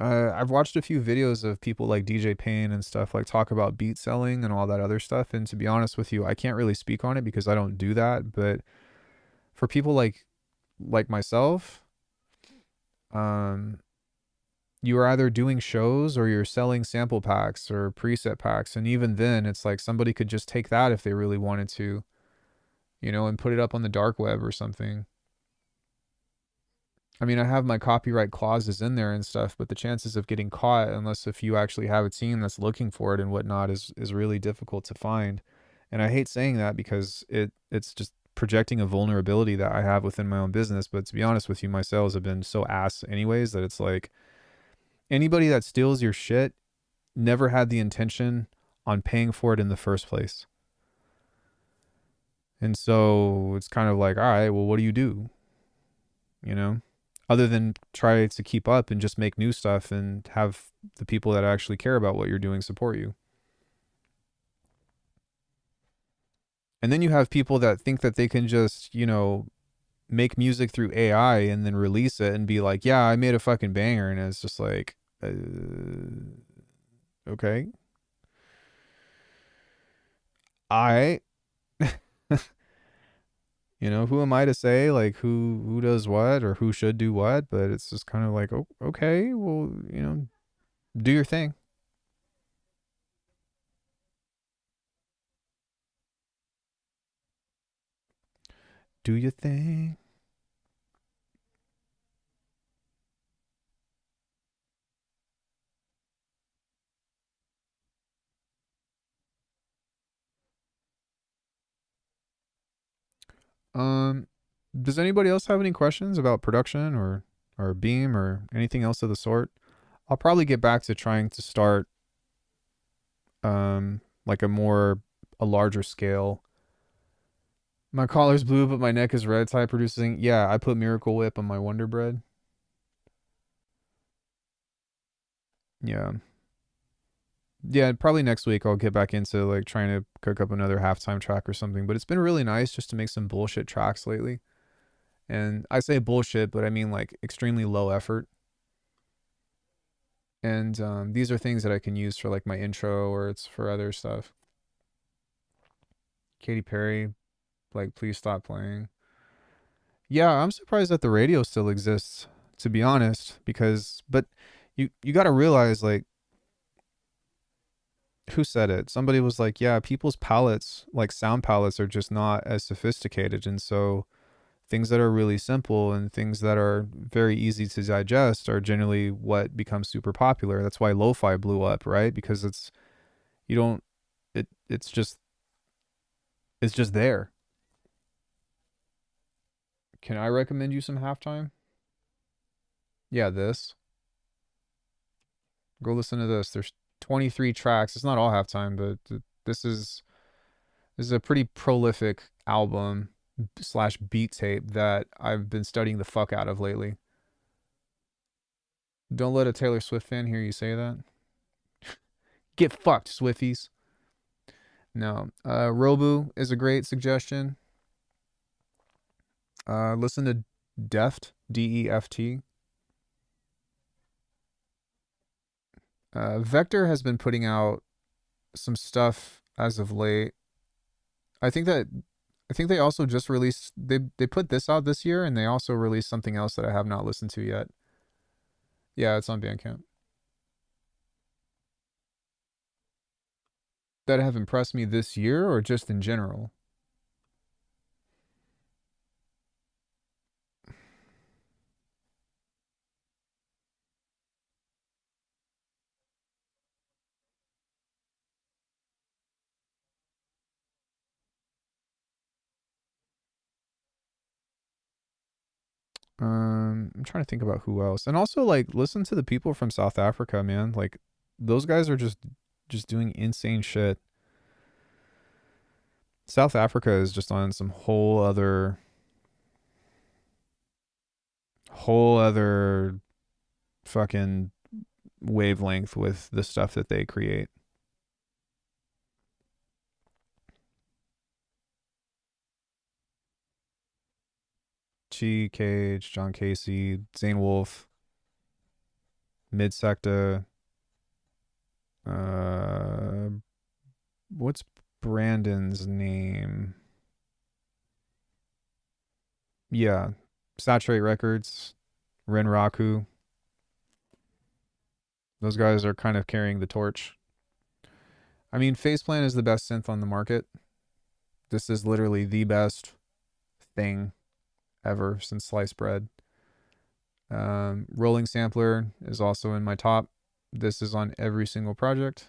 Speaker 1: I've watched a few videos of people like DJ Payne and stuff like talk about beat selling and all that other stuff. And to be honest with you, I can't really speak on it because I don't do that. But for people like myself, um, you are either doing shows or you're selling sample packs or preset packs. And even then, it's like somebody could just take that if they really wanted to, you know, and put it up on the dark web or something. I mean, I have my copyright clauses in there and stuff, but the chances of getting caught, unless if you actually have a team that's looking for it and whatnot, is really difficult to find. And I hate saying that because it's just projecting a vulnerability that I have within my own business. But to be honest with you, my sales have been so ass anyways that it's like anybody that steals your shit never had the intention on paying for it in the first place. And so it's kind of like, all right, well, what do you do? You know? Other than try to keep up and just make new stuff and have the people that actually care about what you're doing support you. And then you have people that think that they can just, you know, make music through AI and then release it and be like, yeah, I made a fucking banger. And it's just like, okay. I, you know, who am I to say like who does what or who should do what? But it's just kind of like, oh, okay, well, you know, do your thing. Do your thing. Um, does anybody else have any questions about production or Beam or anything else of the sort? I'll probably get back to trying to start like a larger scale. My collar's blue, but my neck is red type producing. Yeah, I put Miracle Whip on my Wonder Bread. Yeah. Yeah, probably next week I'll get back into like trying to cook up another halftime track or something. But it's been really nice just to make some bullshit tracks lately. And I say bullshit, but I mean like extremely low effort. And these are things that I can use for like my intro or it's for other stuff. Katy Perry, like please stop playing. Yeah, I'm surprised that the radio still exists, to be honest, because but you got to realize like who said it? Somebody was like, yeah, people's palettes, like sound palettes are just not as sophisticated and so things that are really simple and things that are very easy to digest are generally what becomes super popular. That's why lo-fi blew up, right? Because you don't it's just there. Can I recommend you some halftime? Yeah, this. Go listen to this. There's 23 tracks. It's not all halftime, but this is this is a pretty prolific album slash beat tape that I've been studying the fuck out of lately. Don't let a Taylor Swift fan hear you say that. Get fucked, Swifties. No. Robu is a great suggestion. Listen to Deft, Deft. Vector has been putting out some stuff as of late. I think that I think they also just released they put this out this year, and they also released something else that I have not listened to yet. Yeah, it's on Bandcamp. That have impressed me this year or just in general? I'm trying to think about who else. And also like listen to the people from South Africa, man. Like those guys are just doing insane shit. South Africa is just on some whole other fucking wavelength with the stuff that they create. Chi Cage, John Casey, Zane Wolf, Mid Secta, uh what's Brandon's name? Yeah. Saturate Records, Renraku. Those guys are kind of carrying the torch. I mean, Faceplan is the best synth on the market. This is literally the best thing ever since sliced bread. Rolling Sampler is also in my top. This is on every single project.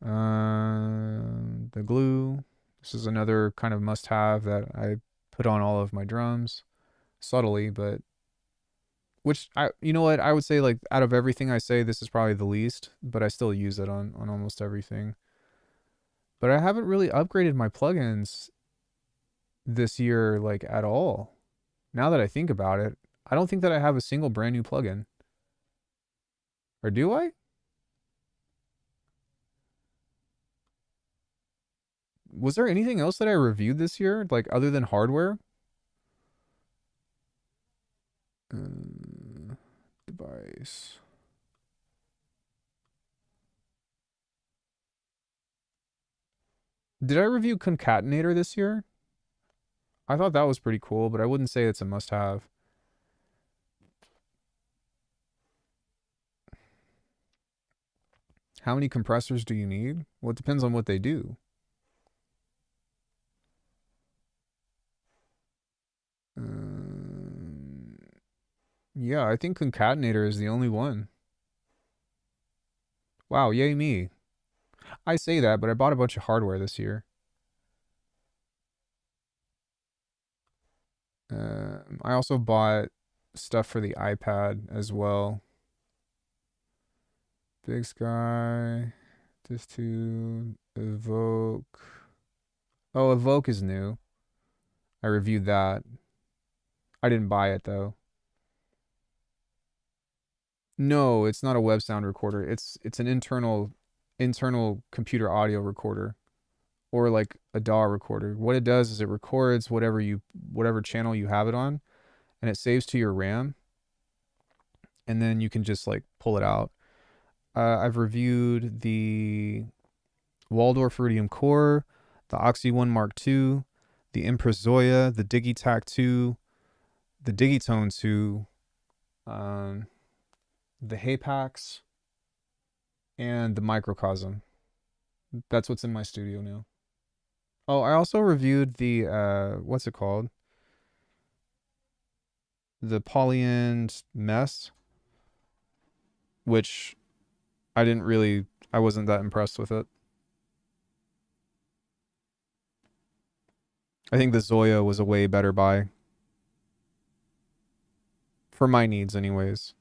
Speaker 1: The Glue. This is another kind of must-have that I put on all of my drums. Subtly, but... Which, you know what? I would say, like, out of everything I say, this is probably the least. But I still use it on almost everything. But I haven't really upgraded my plugins this year, like, at all. Now that I think about it, I don't think that I have a single brand new plugin. Or do I? Was there anything else that I reviewed this year, like, other than hardware? Device. Did I review Concatenator this year? I thought that was pretty cool, but I wouldn't say it's a must-have. How many compressors do you need? Well, it depends on what they do. Yeah, I think Concatenator is the only one. Wow, yay me. I say that, but I bought a bunch of hardware this year. I also bought stuff for the iPad as well. Big Sky, this too, Evoke. Oh, Evoke is new. I reviewed that. I didn't buy it though. No, it's not a web sound recorder. It's an internal computer audio recorder, or like a DAW recorder. What it does is it records whatever channel you have it on, and it saves to your RAM, and then you can just like pull it out. I've reviewed the Waldorf Iridium Core, the Oxy One Mark II, the Empress Zoya, the Digitac 2, the Digitone 2, the Hapax, and the Microcosm. That's what's in my studio now. Oh, I also reviewed the what's it called? The Polyend Mess, which I wasn't that impressed with it. I think the Zoya was a way better buy. For my needs, anyways.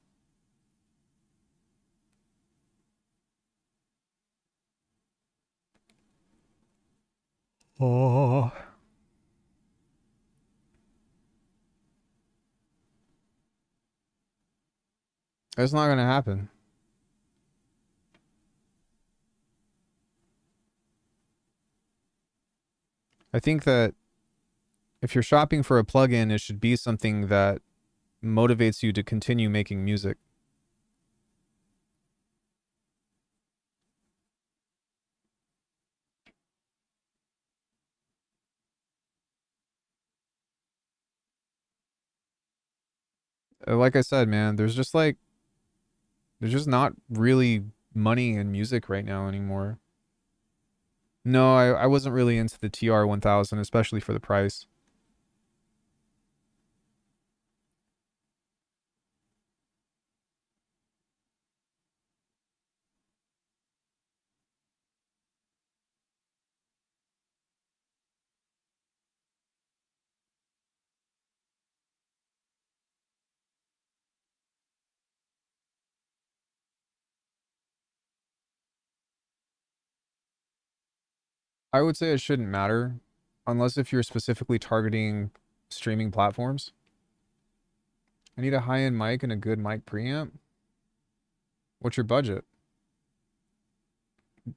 Speaker 1: Oh. It's not gonna happen. I think that if you're shopping for a plugin, it should be something that motivates you to continue making music. Like I said, man, there's just not really money in music right now anymore. No, I wasn't really into the TR-1000, especially for the price. I would say it shouldn't matter, unless if you're specifically targeting streaming platforms. I need a high-end mic and a good mic preamp. What's your budget? I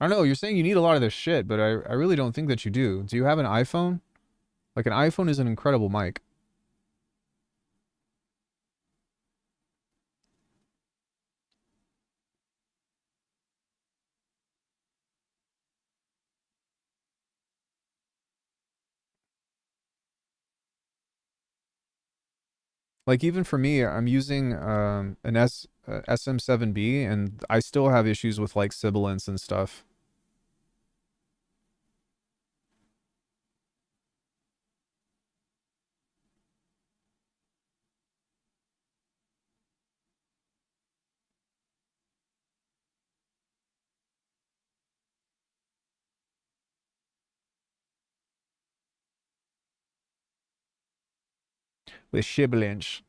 Speaker 1: don't know, you're saying you need a lot of this shit, but I really don't think that you do. Do you have an iPhone? Like, an iPhone is an incredible mic. Like, even for me, I'm using an SM7B, and I still have issues with, like, sibilance and stuff. With sibilance.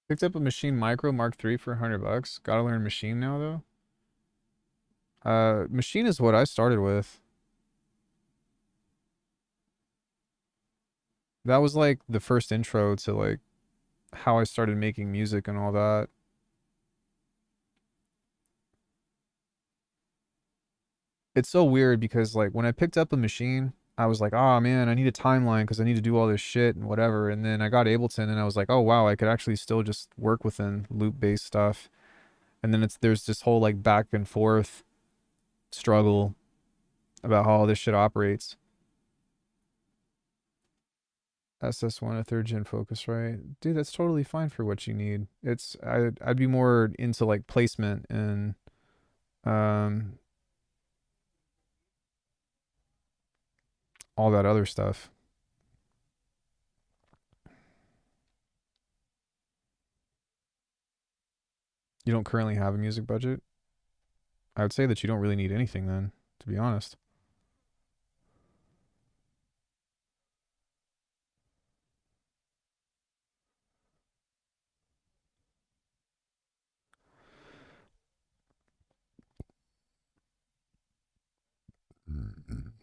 Speaker 1: Picked up a Machine Micro Mark III for $100. Gotta learn Machine now, though. Machine is what I started with. That was like the first intro to like how I started making music and all that. It's so weird because like when I picked up a Machine, I was like, oh man, I need a timeline because I need to do all this shit and whatever. And then I got Ableton and I was like, oh wow, I could actually still just work within loop-based stuff. And then there's this whole like back and forth struggle about how all this shit operates. SS1, a third gen Focusrite. Dude, that's totally fine for what you need. I'd be more into like placement and um all that other stuff. You don't currently have a music budget? I would say that you don't really need anything then, to be honest.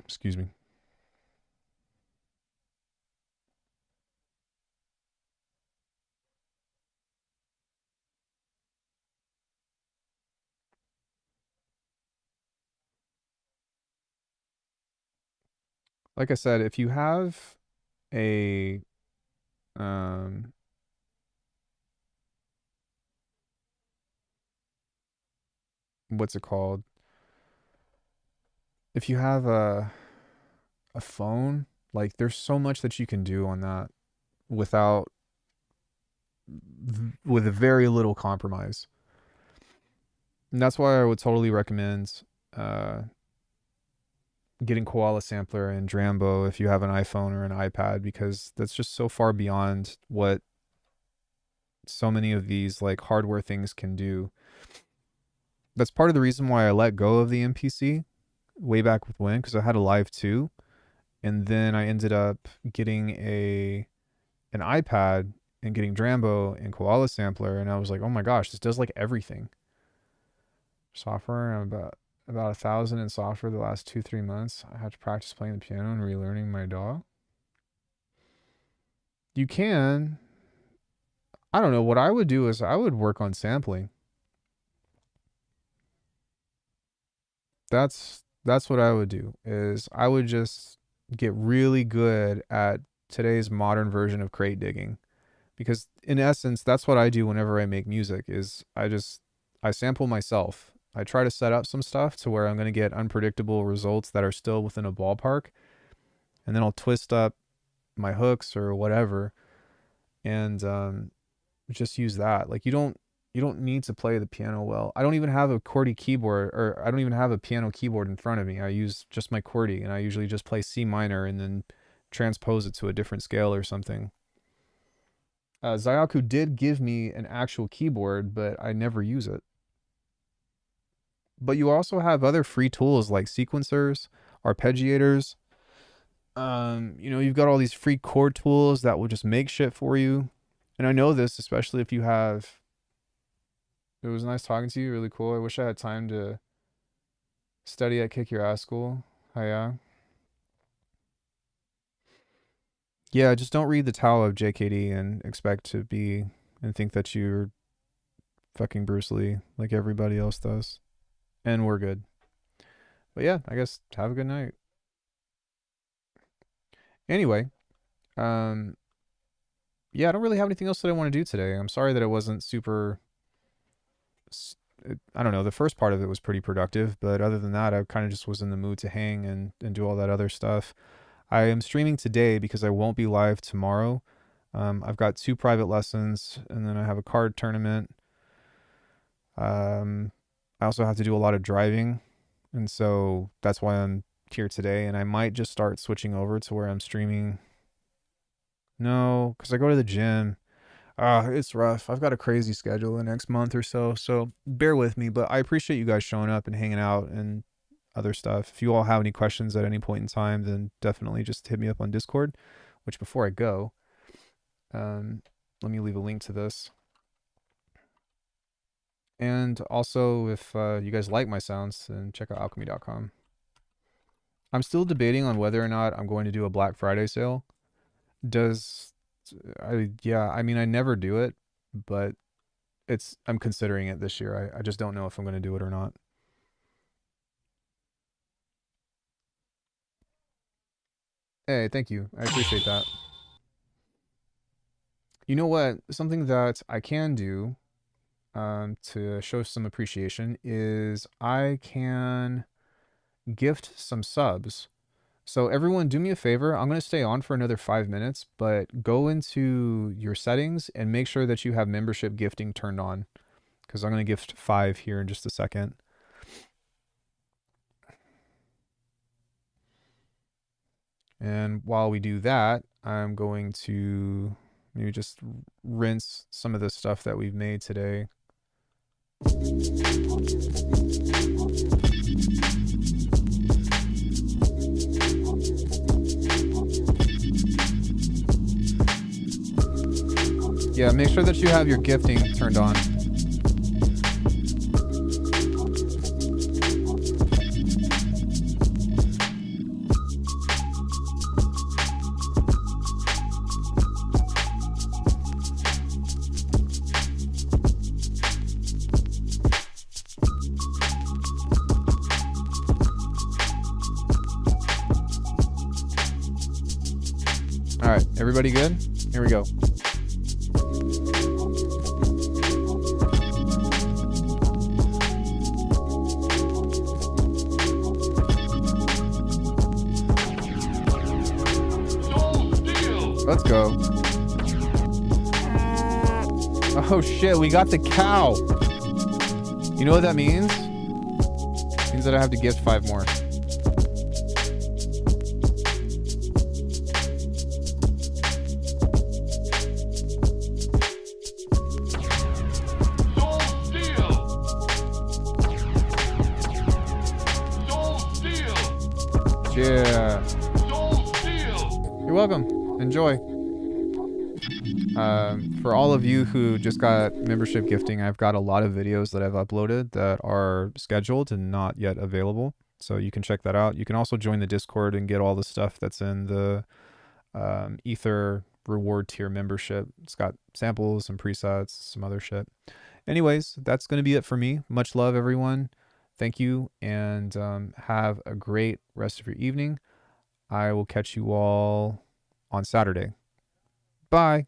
Speaker 1: Excuse me. Like I said, if you have a um what's it called? If you have a phone, like there's so much that you can do on that without with very little compromise. And that's why I would totally recommend getting Koala Sampler and Drambo if you have an iPhone or an iPad, because that's just so far beyond what so many of these like hardware things can do. That's part of the reason why I let go of the MPC way back with Win, because I had a Live 2, and then I ended up getting an iPad and getting Drambo and Koala Sampler, and I was like, oh my gosh, this does like everything. Software, I'm about 1,000 in software the last 2-3 months. I had to practice playing the piano and relearning my DAW. You can. I don't know. What I would do is I would work on sampling. That's what I would do, is I would just get really good at today's modern version of crate digging, because in essence, that's what I do whenever I make music. Is I sample myself. I try to set up some stuff to where I'm going to get unpredictable results that are still within a ballpark, and then I'll twist up my hooks or whatever, and just use that. Like you don't need to play the piano well. I don't even have a QWERTY keyboard, or I don't even have a piano keyboard in front of me. I use just my QWERTY, and I usually just play C minor and then transpose it to a different scale or something. Zayaku did give me an actual keyboard, but I never use it. But you also have other free tools like sequencers, arpeggiators. You've got all these free chord tools that will just make shit for you. And I know this, especially if you have... It was nice talking to you. Really cool. I wish I had time to study at Kick Your Ass School. Hiya. Yeah, just don't read the Tao of JKD and expect to be... and think that you're fucking Bruce Lee like everybody else does. And we're good. But yeah, I guess have a good night. Anyway, yeah, I don't really have anything else that I want to do today. I'm sorry that it wasn't super... I don't know, the first part of it was pretty productive, but other than that, I kind of just was in the mood to hang and do all that other stuff. I am streaming today because I won't be live tomorrow. I've got 2 private lessons, and then I have a card tournament. I also have to do a lot of driving, and so that's why I'm here today, and I might just start switching over to where I'm streaming. No, because I go to the gym. It's rough. I've got a crazy schedule the next month or so bear with me, but I appreciate you guys showing up and hanging out and other stuff. If you all have any questions at any point in time, then definitely just hit me up on Discord, which before I go, let me leave a link to this. And also, if you guys like my sounds, then check out alchemy.com. I'm still debating on whether or not I'm going to do a Black Friday sale. I mean, I never do it, but I'm considering it this year. I just don't know if I'm going to do it or not. Hey, thank you. I appreciate that. You know what? Something that I can do to show some appreciation is I can gift some subs. So everyone, do me a favor. I'm going to stay on for another 5 minutes, but go into your settings and make sure that you have membership gifting turned on, because I'm going to gift 5 here in just a second. And while we do that, I'm going to maybe just rinse some of the stuff that we've made today. Yeah, make sure that you have your gifting turned on. All right, everybody good? Here we go. Let's go. Oh shit, we got the cow. You know what that means? It means that I have to gift 5 more. Yeah. You're welcome. Enjoy. For all of you who just got membership gifting, I've got a lot of videos that I've uploaded that are scheduled and not yet available. So you can check that out. You can also join the Discord and get all the stuff that's in the Ether reward tier membership. It's got samples, some presets, some other shit. Anyways, that's going to be it for me. Much love, everyone. Thank you, and have a great rest of your evening. I will catch you all on Saturday. Bye.